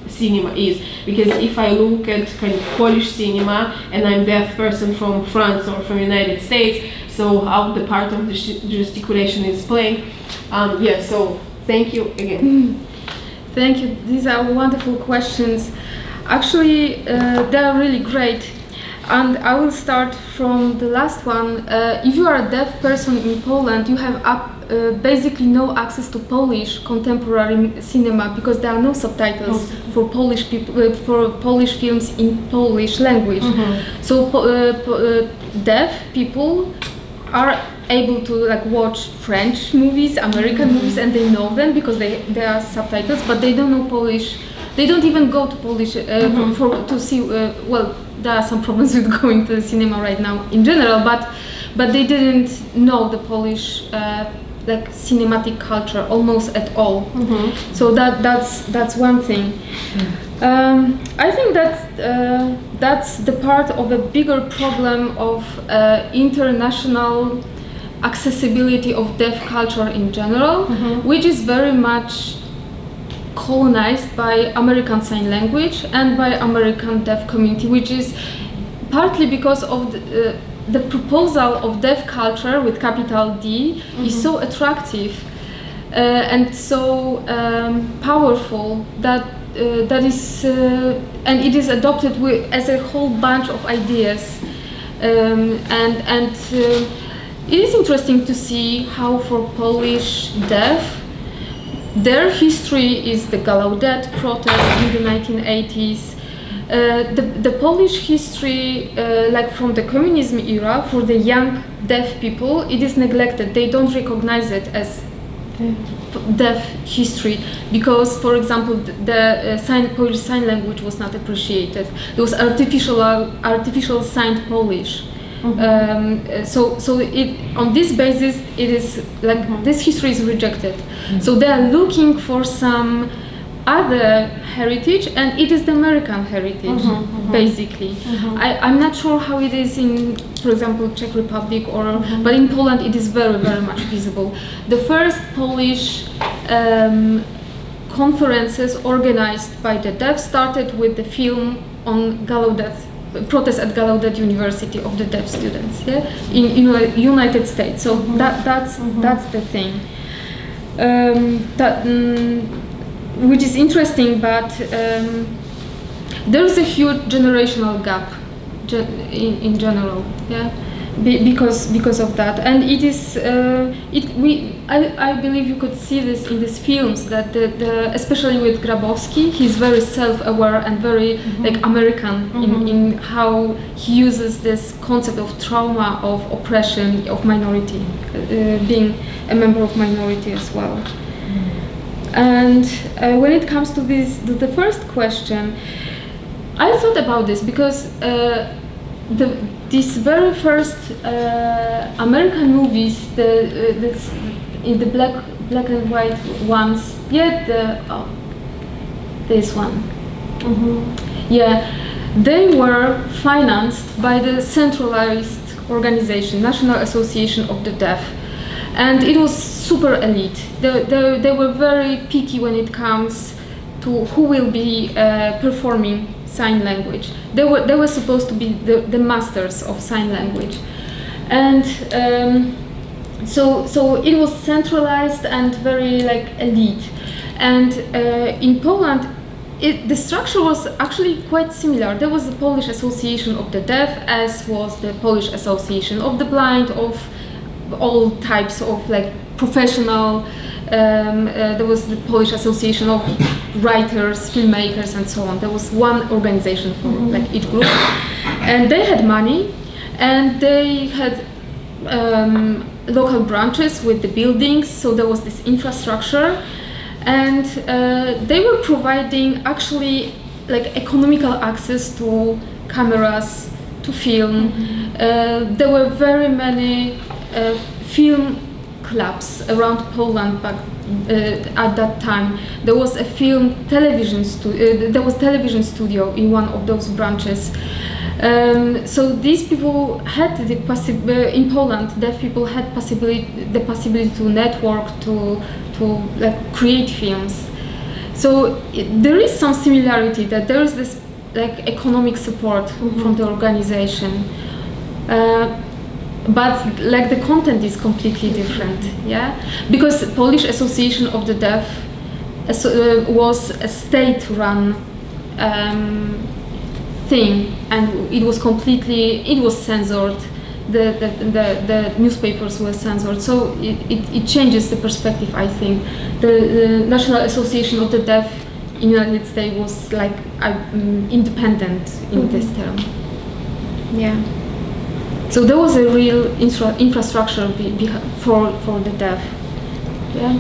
cinema is, because if I look at kind of Polish cinema and I'm a deaf person from France or from United States, so how the part of the gesticulation is playing. Yeah, so thank you again. Thank you. These are wonderful questions. Actually, they are really great. And I will start from the last one. If you are a deaf person in Poland, you have basically no access to Polish contemporary cinema because there are no subtitles for Polish people, for Polish films in Polish language. So deaf people are able to like watch French movies, American movies, and they know them because they are subtitles, but they don't know Polish. They don't even go to Polish to see. Well, there are some problems with going to the cinema right now in general, but they didn't know the Polish like cinematic culture almost at all. So that's one thing. I think that's the part of a bigger problem of international accessibility of deaf culture in general, which is very much colonized by American Sign Language and by American deaf community, which is partly because of the proposal of deaf culture with capital D is so attractive and so powerful that is and it is adopted as a whole bunch of ideas, and it is interesting to see how for Polish deaf their history is the Gallaudet protest in the 1980s. The Polish history, like from the communism era, for the young deaf people, it is neglected. They don't recognize it as deaf history because, for example, the Polish Sign Language was not appreciated. There was artificial signed Polish. So on this basis, it is like this history is rejected. So they are looking for some other heritage, and it is the American heritage, basically. I'm not sure how it is in, for example, Czech Republic but in Poland it is very, very much visible. The first Polish conferences organized by the deaf started with the film on Gallaudet. Protest at Gallaudet University of the deaf students, in United States. So that's the thing. Which is interesting, but there is a huge generational gap in general, because of that, and it is I believe you could see this in these films that especially with Grabowski, he's very self-aware and very like American in how he uses this concept of trauma, of oppression, of minority, being a member of minority as well. And when it comes to the first question, I thought about this because these very first American movies, in the black and white ones, this one, they were financed by the centralized organization, National Association of the Deaf, and it was super elite. They were very picky when it comes to who will be performing sign language. They were supposed to be the masters of sign language, and so it was centralized and very like elite. And in Poland, the structure was actually quite similar. There was the Polish Association of the Deaf, as was the Polish Association of the Blind, of all types of like professional. There was the Polish Association of Writers, Filmmakers, and so on. There was one organization for like each group, and they had money, and they had local branches with the buildings. So there was this infrastructure, and they were providing actually like economical access to cameras, to film. There were very many film clubs around Poland back at that time. There was a television studio in one of those branches. So these people had the in Poland, deaf people had the possibility to network, to like create films. So there is some similarity, that there is this like economic support from the organization. But like the content is completely different, because Polish Association of the Deaf was a state-run thing, and it was censored. The newspapers were censored, so it changes the perspective. I think the National Association of the Deaf in the United States was like independent in this term. Yeah. So there was a real infrastructure for the deaf. Yeah.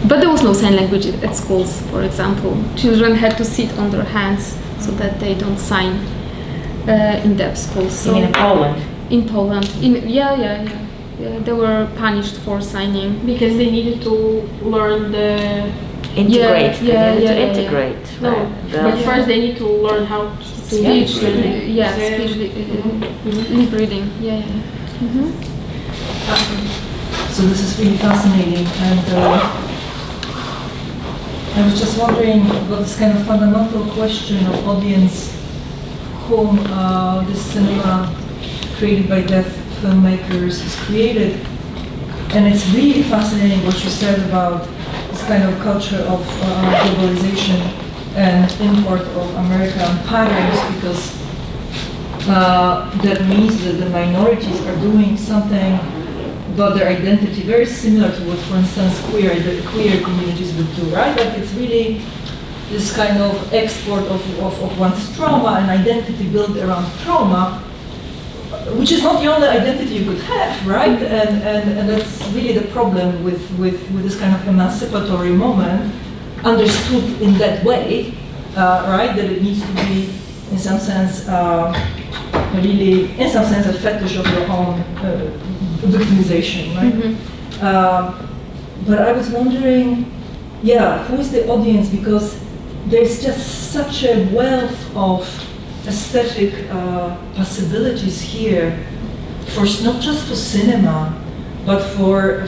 But there was no sign language at schools, for example. Children had to sit on their hands so that they don't sign in deaf schools. So You mean in Poland? in Poland, yeah, they were punished for signing. Because they needed to learn the. Integrate. Yeah, They needed yeah, to yeah. integrate. No, right? but first they need to learn how to Speech, speak. lip reading, yeah. Mm-hmm. So this is really fascinating, and I was just wondering about this kind of fundamental question of audience, whom this cinema created by deaf filmmakers is created. And it's really fascinating what you said about this kind of culture of globalization and import of American patterns, because that means that the minorities are doing something about their identity very similar to what, for instance, the queer communities would do, right? Like it's really this kind of export of one's trauma and identity built around trauma, which is not the only identity you could have, right? And that's really the problem with this kind of emancipatory moment, understood in that way, right? That it needs to be, in some sense, really, in some sense, a fetish of your own victimization, right? Mm-hmm. But I was wondering, who is the audience? Because there's just such a wealth of aesthetic possibilities here, for not just for cinema, but for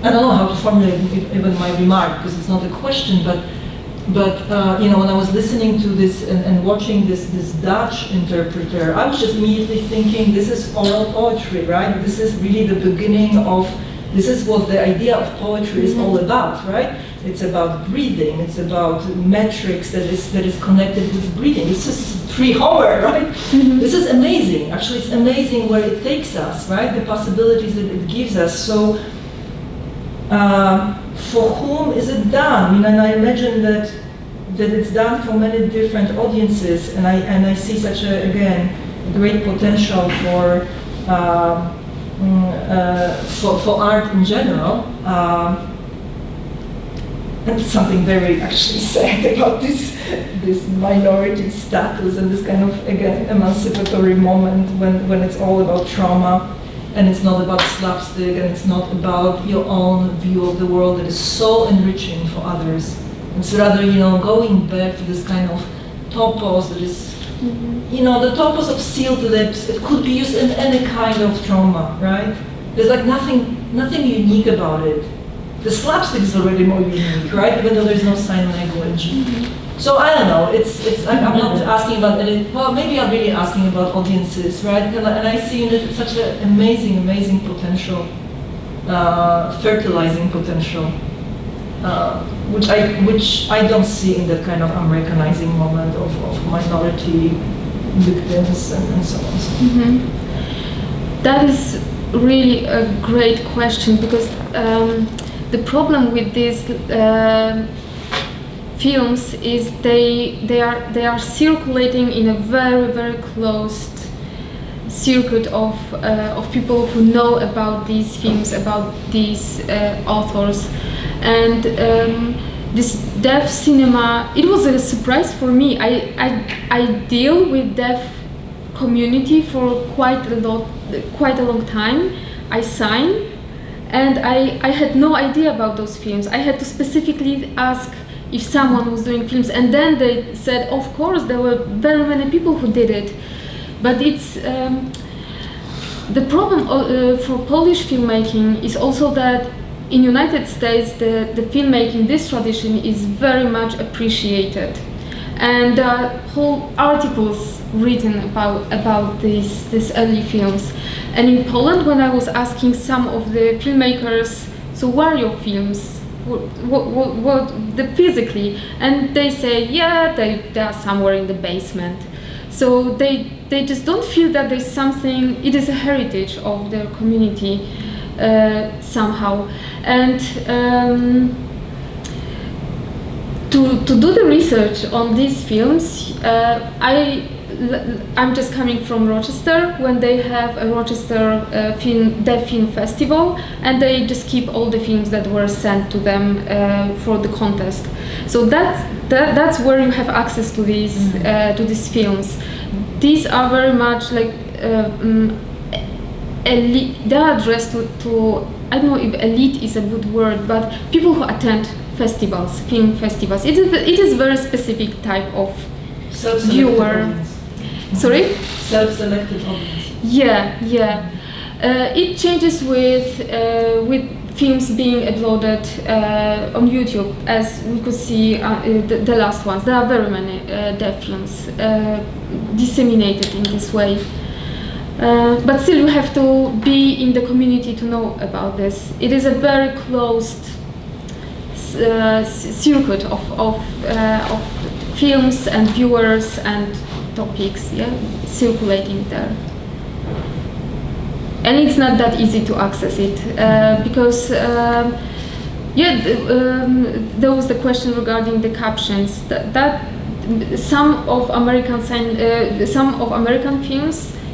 I don't know how to formulate even my remark, because it's not a question, but you know, when I was listening to this and watching this Dutch interpreter, I was just immediately thinking, this is oral poetry, right? This is really the beginning of, this is what the idea of poetry is all about, right? It's about breathing, it's about metrics that is connected with breathing. This is pre-Homer, right? This is amazing. Actually, it's amazing where it takes us, right? The possibilities that it gives us. So, for whom is it done? I mean, and I imagine that it's done for many different audiences, and I see such a, again, great potential for art in general. And something very actually sad about this minority status and this kind of, again, emancipatory moment when it's all about trauma, and it's not about slapstick, and it's not about your own view of the world that is so enriching for others. It's rather, you know, going back to this kind of topos that is, you know, the topos of sealed lips. It could be used in any kind of trauma, right? There's like nothing unique about it. The slapstick is already more unique, right? Even though there's no sign language. So I don't know. I'm not asking about any. Well, maybe I'm really asking about audiences, right? And I see in it such an amazing potential, fertilizing potential, which I don't see in that kind of Americanizing moment of minority victims and so on. So. That is really a great question, because the problem with these films is they are circulating in a very closed circuit of people who know about these films, about these authors, and this deaf cinema. It was a surprise for me. I deal with deaf community for quite a long time. I sign. And I had no idea about those films. I had to specifically ask if someone was doing films, and then they said, of course, there were very many people who did it. But it's the problem for Polish filmmaking is also that in United States, the filmmaking, this tradition is very much appreciated. And there are whole articles written about these early films. And in Poland, when I was asking some of the filmmakers, so what are your films? what the physically, and they say, yeah, they are somewhere in the basement. So they just don't feel that there's something, it is a heritage of their community somehow. And to do the research on these films, I'm just coming from Rochester, when they have a Rochester Deaf Film Festival, and they just keep all the films that were sent to them for the contest. So that's where you have access to these films. These are very much like elite. They are addressed to I don't know if elite is a good word, but people who attend festivals, film festivals. It is a very specific type of viewer. Sorry? Self-selected audience. Yeah. It changes with films being uploaded on YouTube, as we could see the last ones. There are very many deaf films disseminated in this way. But still, you have to be in the community to know about this. It is a very closed circuit of films and viewers and topics, circulating there. And it's not that easy to access it because there was the question regarding the captions that some of American films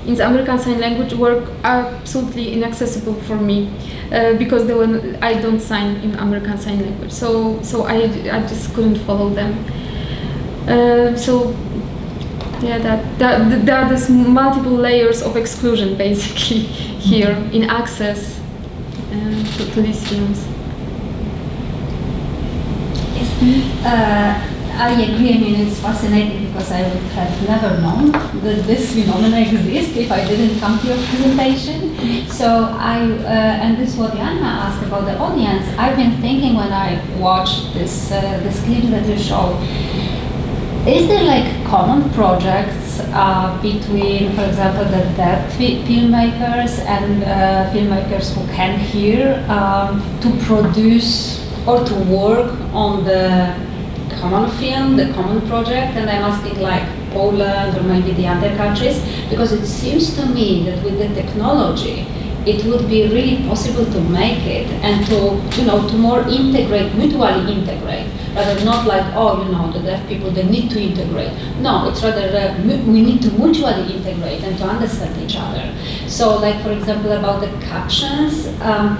in the American Sign Language were absolutely inaccessible for me because I don't sign in American Sign Language, so I just couldn't follow them. There are these multiple layers of exclusion basically here in access to these films. I agree. I mean, it's fascinating because I would have never known that this phenomena exists if I didn't come to your presentation. So and this is what Jana asked about the audience. I've been thinking when I watched this clip that you showed, is there like common projects between, for example, the deaf filmmakers and filmmakers who can hear to produce or to work on the common film, the common project? And I'm asking like Poland or maybe the other countries, because it seems to me that with the technology it would be really possible to make it and to more integrate, mutually integrate, rather not like, the deaf people, they need to integrate. No, it's rather we need to mutually integrate and to understand each other. So like, for example, about the captions, I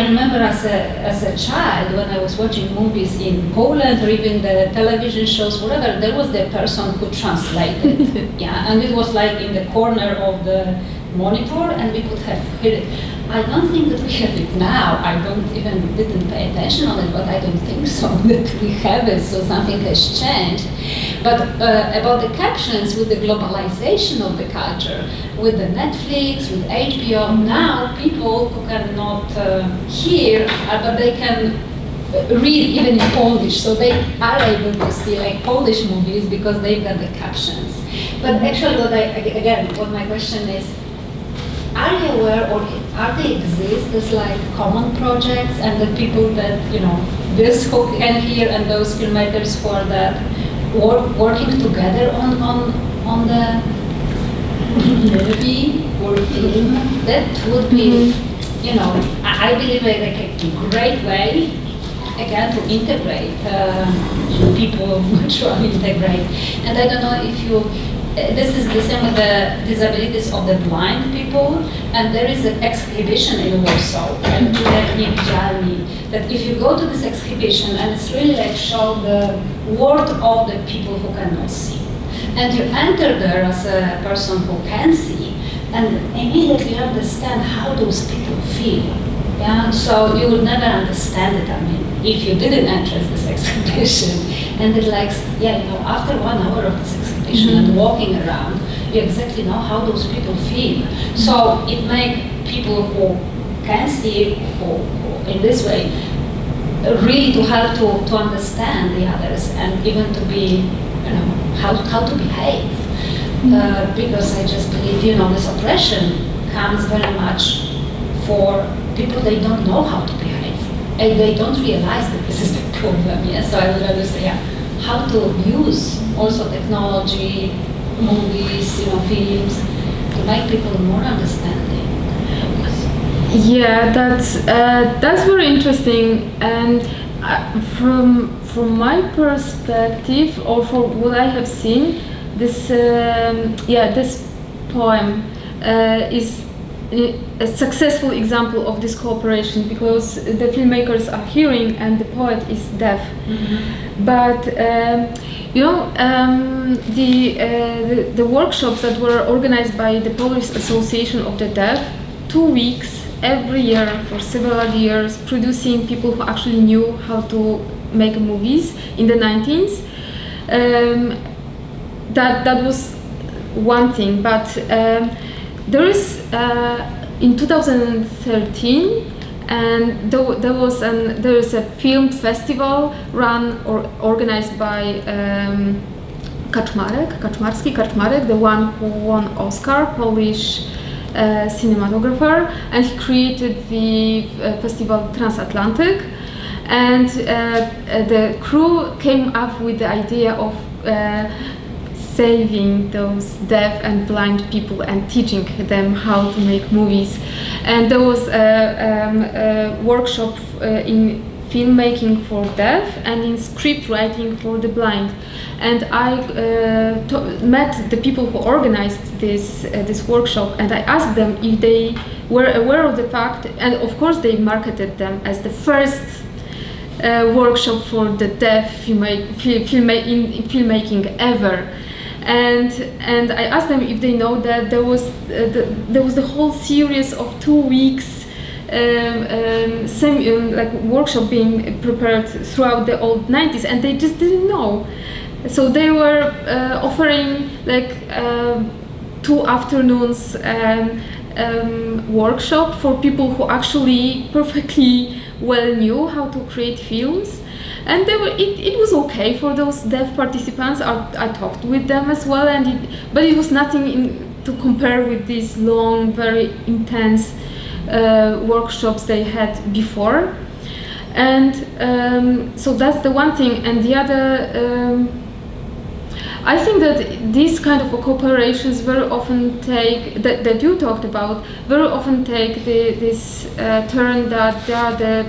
remember as a child when I was watching movies in Poland or even the television shows, wherever, there was the person who translated. And it was like in the corner of the monitor and we could have heard it. I don't think that we have it now. I didn't pay attention on it, but I don't think so that we have it, so something has changed. But about the captions, with the globalization of the culture, with the Netflix, with HBO, now people who cannot hear, but they can read even in Polish, so they are able to see like Polish movies because they've got the captions. But actually what my question is, are you aware or are they exist as like common projects and the people that, this who can hear and those filmmakers who are that working together on the movie or film? That would be, I believe like a great way again to integrate people, mutually integrate. And I don't know if you, this is the same with the disabilities of the blind people, and there is an exhibition in Warsaw, and Jagiellonian, that if you go to this exhibition, and it's really like show the world of the people who cannot see, and you enter there as a person who can see, and immediately you understand how those people feel. So you would never understand it, if you didn't enter this exhibition. And it's like, after 1 hour of this exhibition and walking around, you exactly know how those people feel. So it makes people who can see, who in this way, really to help to understand the others and even to be, how to behave. Because I just believe, this oppression comes very much for people they don't know how to behave. and they don't realize that this is the problem. Yeah, so I would rather say, yeah, how to use also technology, movies, films, to make people more understanding. Yeah, that's very interesting. And from my perspective, or from what I have seen, this poem is a successful example of this cooperation, because the filmmakers are hearing and the poet is deaf. But the workshops that were organized by the Polish Association of the Deaf, 2 weeks every year for several years, producing people who actually knew how to make movies in the 90s. That was one thing, but there is in 2013, and there is a film festival run or organized by Kaczmarek, the one who won Oscar, Polish cinematographer, and he created the festival Transatlantic, and the crew came up with the idea of saving those deaf and blind people and teaching them how to make movies. And there was a workshop in filmmaking for deaf and in script writing for the blind. And I met the people who organized this workshop, and I asked them if they were aware of the fact, and of course they marketed them as the first workshop for the deaf filmmaking ever. And I asked them if they know that there was the whole series of 2 weeks workshop being prepared throughout the old 90s, and they just didn't know. So they were offering 2 afternoons workshop for people who actually perfectly well knew how to create films. And it was okay for those deaf participants. I talked with them as well, but it was nothing to compare with these long, very intense workshops they had before. And so that's the one thing. And the other, I think that these kind of cooperations very often take, that you talked about, very often take this turn that they are the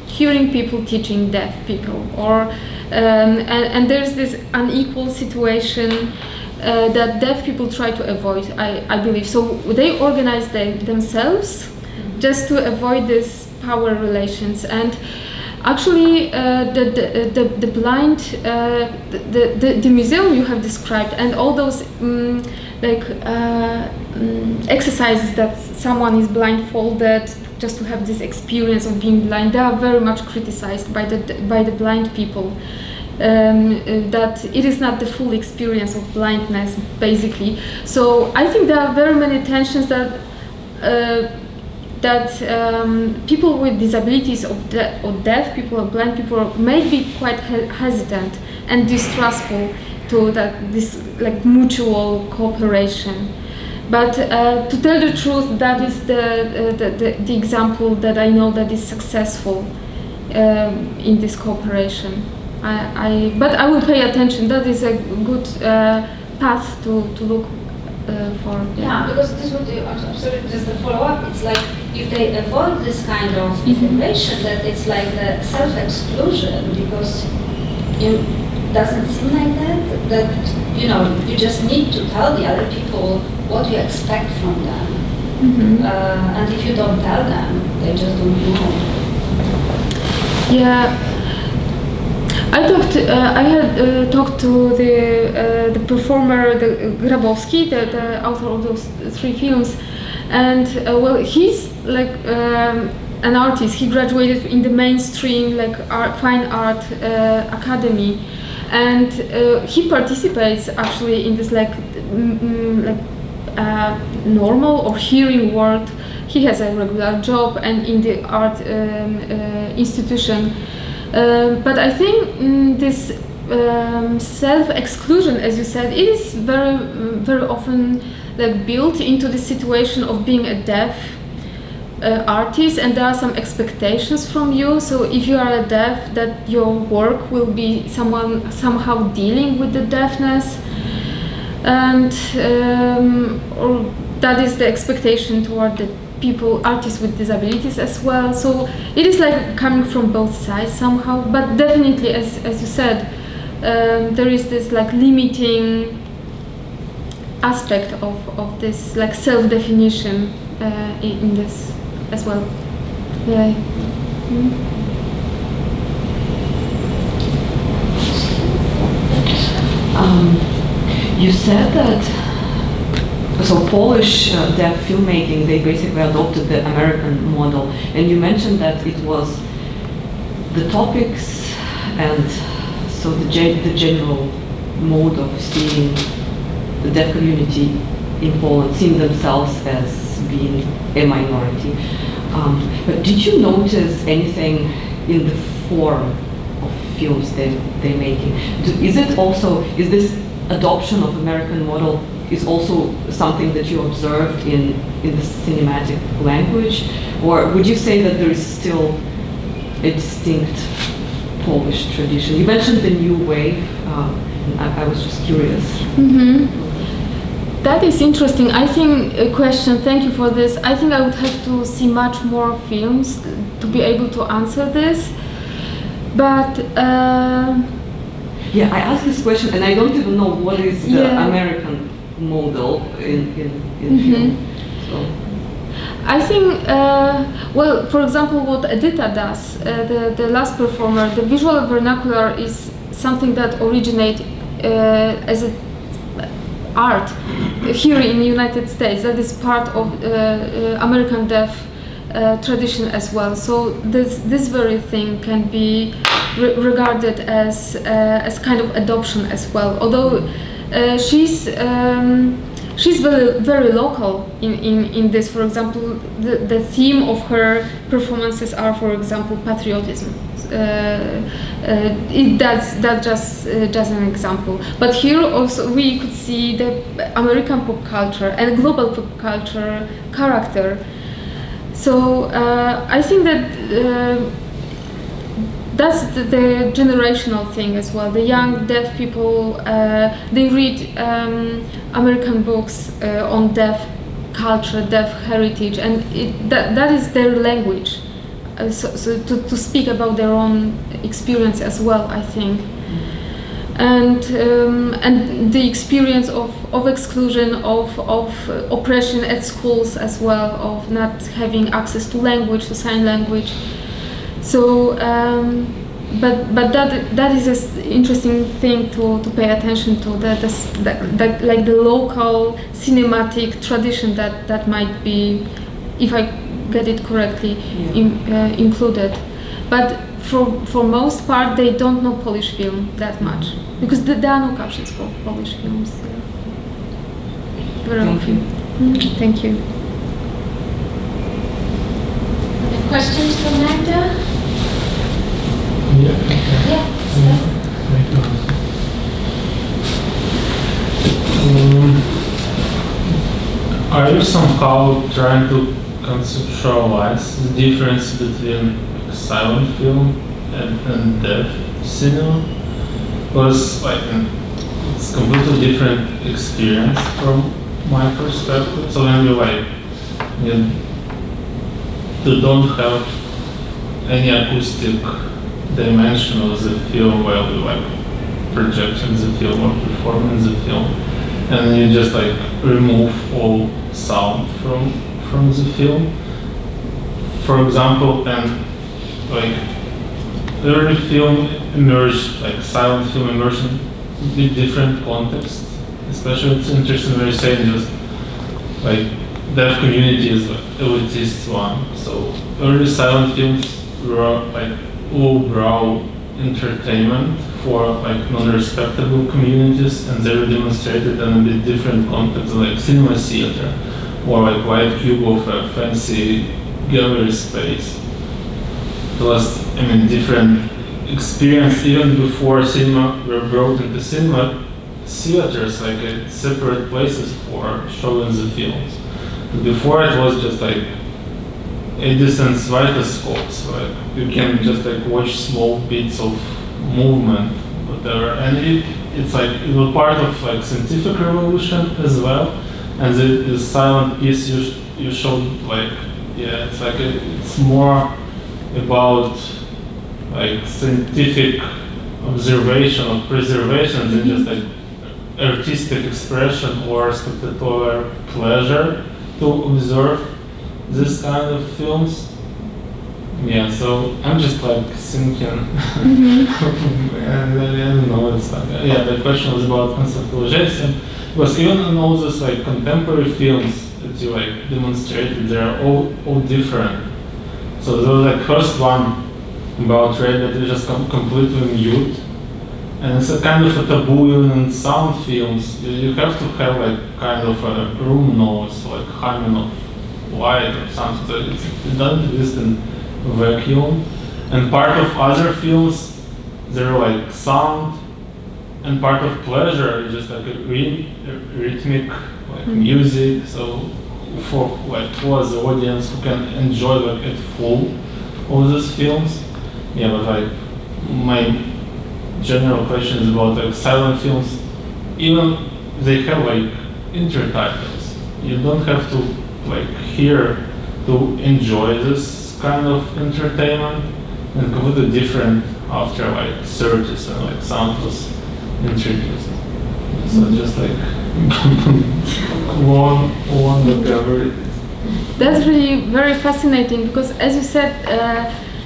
hearing people teaching deaf people, or and there's this unequal situation that deaf people try to avoid, I believe. So they organize themselves just to avoid this power relations. And actually the blind, the museum you have described, and all those exercises that someone is blindfolded just to have this experience of being blind, they are very much criticized by the blind people. That it is not the full experience of blindness, basically. So I think there are very many tensions that people with disabilities or deaf people or blind people may be quite hesitant and distrustful to this mutual cooperation. But to tell the truth, that is the example that I know that is successful in this cooperation. But I will pay attention. That is a good path to look for. Yeah, because this would be absolutely just a follow-up. It's like if they avoid this kind of integration, that it's like the self-exclusion, because it doesn't seem like that you just need to tell the other people what you expect from them. And if you don't tell them, they just don't know. Yeah, I had talked to the performer, the Grabowski, the author of those 3 films, and he's an artist. He graduated in the mainstream fine art academy, and he participates actually in this normal or hearing world. He has a regular job and in the art institution. But I think this self-exclusion, as you said, it is very, very often built into the situation of being a deaf, artist, and there are some expectations from you. So if you are a deaf, that your work will be somehow dealing with the deafness, and or that is the expectation toward the people, artists with disabilities as well. So it is like coming from both sides somehow, but definitely, as you said, there is this like limiting aspect of this like self-definition in this as well. Yeah. You said that so Polish deaf filmmaking, they basically adopted the American model, and you mentioned that it was the topics and so the general mode of seeing the deaf community in Poland, seeing themselves as being a minority. But did you notice anything in the form of films they're making? Is this adoption of American model is also something that you observed in the cinematic language? Or would you say that there is still a distinct Polish tradition? You mentioned the new wave. I was just curious. That is interesting. I think a question, thank you for this. I think I would have to see much more films to be able to answer this. But yeah, I asked this question and I don't even know what is the American model in film. So. I think, well, for example, what Edyta does, the last performer, the visual vernacular is something that originates as an art here in the United States. That is part of American deaf tradition as well. So this very thing can be regarded as kind of adoption as well. Although she's very, very local in this. For example, the theme of her performances are, for example, patriotism. That's just an example. But here also we could see the American pop culture and global pop culture character. So I think that that's the generational thing as well. The young deaf people, they read American books on deaf culture, deaf heritage, and that is their language. So to speak about their own experience as well, I think. And the experience of exclusion, of oppression at schools as well, of not having access to language, to sign language. So, but that is an interesting thing to pay attention to. That like the local cinematic tradition that might be, if I get it correctly, included. But for most part, they don't know Polish film that much because there are no captions for Polish films. Very often. Thank you. Questions for Magda? Are you somehow trying to conceptualize the difference between silent film and deaf cinema? Because it's completely different experience from my perspective. So when you don't have any acoustic dimension of the film while you projecting the film or performing the film, and you just remove all sound from the film. For example, and early film immersion, silent film immersion, with different context. Especially it's interesting when you're saying just deaf community is elitist one. So early silent films were lowbrow entertainment for non-respectable communities, and they were demonstrated in a bit different context, like cinema theater or white cube of a fancy gallery space. Plus, different experience even before cinema were brought into cinema theaters, separate places for showing the films. Before it was just distance vitoscopes, like you can just like watch small bits of movement, whatever, and it's like it was part of like scientific revolution as well. And the silent piece you showed, like, yeah, it's like it's more about like scientific observation of preservation than just like artistic expression or spectacular pleasure to observe this kind of films. Yeah, so I'm just like thinking, and I don't know, it's like, yeah, the question was about conceptualization, because even in all these like contemporary films that you like demonstrated, they are all different. So the like first one about Ray that is just completely mute, and it's a kind of a taboo even in sound films. You have to have like kind of a room noise, like humming of light or something. So it doesn't exist in vacuum. And part of other films, they're like sound, and part of pleasure is just like a rhythmic like music. So for the audience who can enjoy like at full all these films. Yeah, but like my general question is about like silent films. Even they have like intertitles. You don't have to like hear to enjoy this kind of entertainment, and completely different after like 30s and like sound was introduced. So just like one whatever it is. That's really very fascinating because, as you said,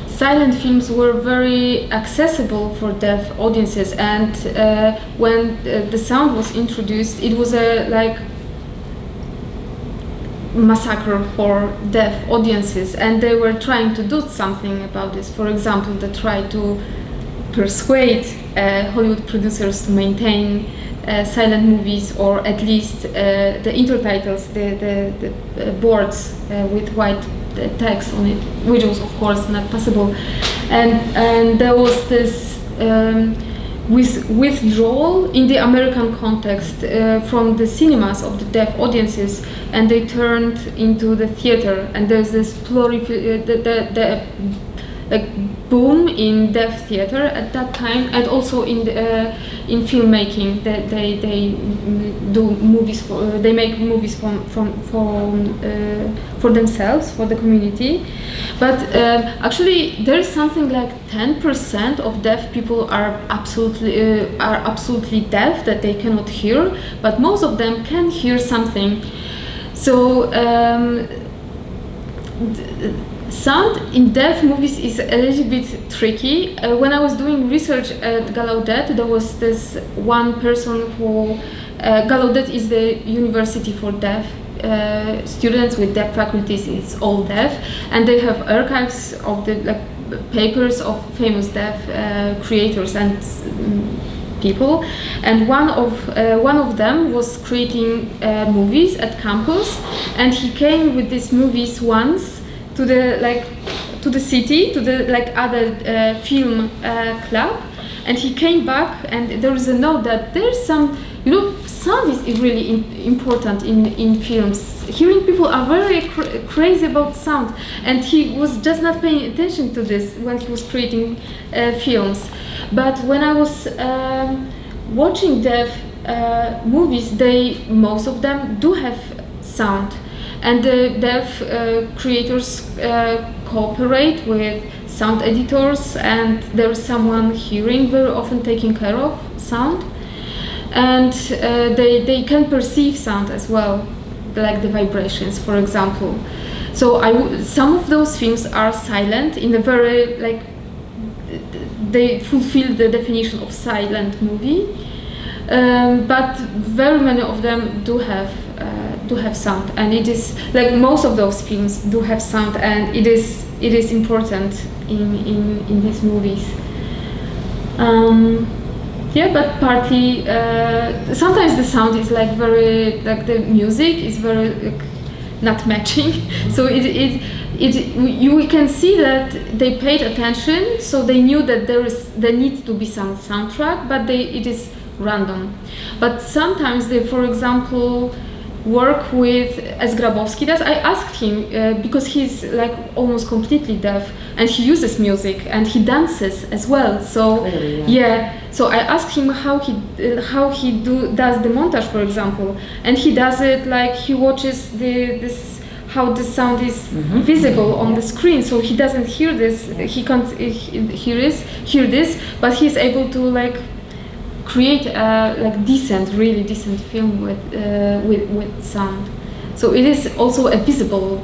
silent films were very accessible for deaf audiences, and when the sound was introduced, it was a like massacre for deaf audiences, and they were trying to do something about this. For example, they tried to persuade Hollywood producers to maintain silent movies, or at least the intertitles, the boards with white text on it, which was of course not possible. And there was this withdrawal in the American context from the cinemas of the deaf audiences, and they turned into the theater. And there's this boom in deaf theater at that time, and also in filmmaking. They do movies they make movies for themselves, for the community. But actually, there is something like 10% of deaf people are absolutely deaf, that they cannot hear, but most of them can hear something. So sound in deaf movies is a little bit tricky. When I was doing research at Gallaudet, there was this one person who Gallaudet is the university for deaf students with deaf faculties. It's all deaf, and they have archives of the papers of famous deaf creators and people. And one of them was creating movies at campus, and he came with these movies once to the city, to the other film club, and he came back, and there is a note that there's some, sound is really important in films. Hearing people are very crazy about sound, and he was just not paying attention to this when he was creating films. But when I was watching deaf movies, most of them do have sound. And the deaf creators cooperate with sound editors, and there's someone hearing very often taking care of sound. And they can perceive sound as well, like the vibrations, for example. So some of those films are silent in a very, they fulfill the definition of silent movie. But very many of them do have sound, and it is most of those films do have sound, and it is important in these movies. But partly sometimes the sound is very the music is very not matching. So we can see that they paid attention, so they knew that there needs to be some soundtrack, but it is random. But sometimes they, for example, work with, as Grabowski does. I asked him because he's like almost completely deaf and he uses music and he dances as well. So so I asked him how he does the montage, for example, and he does it like he watches how the sound is visible on the screen. So he doesn't hear this, he can't hear this, but he's able to like create a like really decent film with sound. So it is also a visible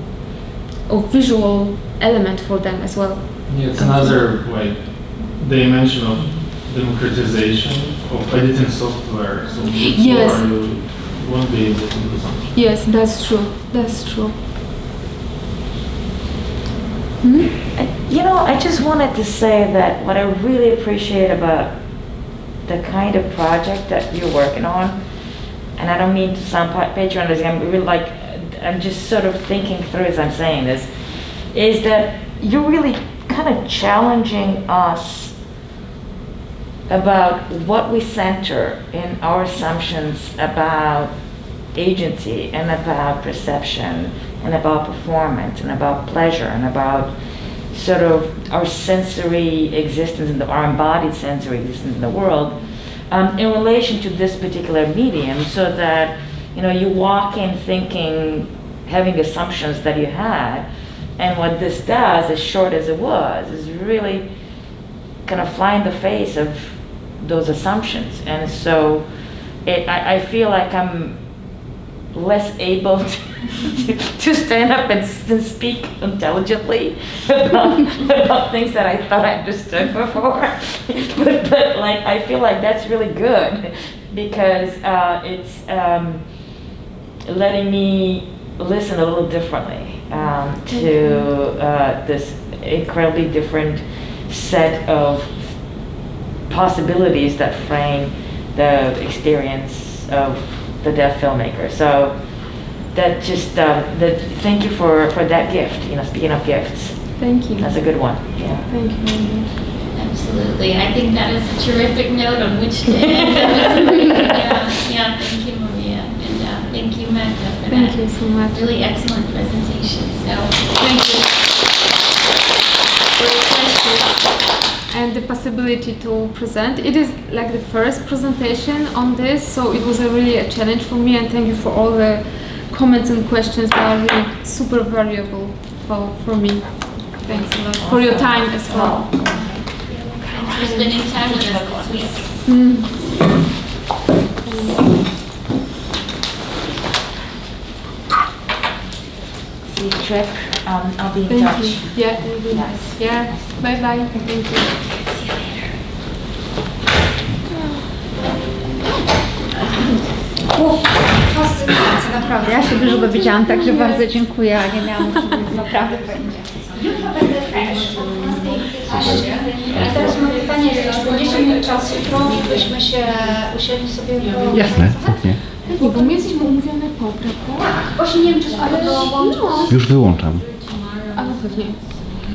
or visual element for them as well. Yeah, it's another like dimension of democratization of editing software. So before you won't be able to do something. Yes, that's true. That's true. You know, I just wanted to say that what I really appreciate about the kind of project that you're working on, and I don't mean to sound patronizing, I'm just sort of thinking through as I'm saying this, is that you're really kind of challenging us about what we center in our assumptions about agency and about perception and about performance and about pleasure and about sort of our sensory existence, our embodied sensory existence in the world, in relation to this particular medium, so that you walk in thinking, having assumptions that you had, and what this does, as short as it was, is really kind of fly in the face of those assumptions. And so I feel like I'm less able to stand up and speak intelligently about things that I thought I understood before. but like I feel like that's really good because it's letting me listen a little differently to this incredibly different set of possibilities that frame the experience of the deaf filmmaker. So that just thank you for that gift. Speaking of gifts, thank you. That's a good one. Yeah. Thank you very much. Absolutely. I think that is a terrific note on which to end. Thank you, Maria, and thank you, Magda, for Thank you so much. really excellent presentation. So thank you for your questions. And the possibility to present. It is like the first presentation on this, so it was really a challenge for me, and thank you for all the comments and questions that are really super valuable for me. Thanks a lot for your time as well. Thanks for spending time with us this week. Safe trip. I'll be in Thank touch. you. Yeah, we'll be Yes. Yeah, bye bye. Thank you. See you later. Fascynujące, naprawdę. Ja się dużo dowiedziałam, także bardzo dziękuję, a nie miałam możliwości. Naprawdę będzie. Jutro będę też o 12:15. I teraz mamy Panie, jeszcze 10 minut czasu. Moglibyśmy się usiedli sobie po... Jasne, chętnie. Nie, bo my jesteśmy umówione po, prawda? Tak, właśnie nie wiem, czy ale Już wyłączam. Ale pewnie.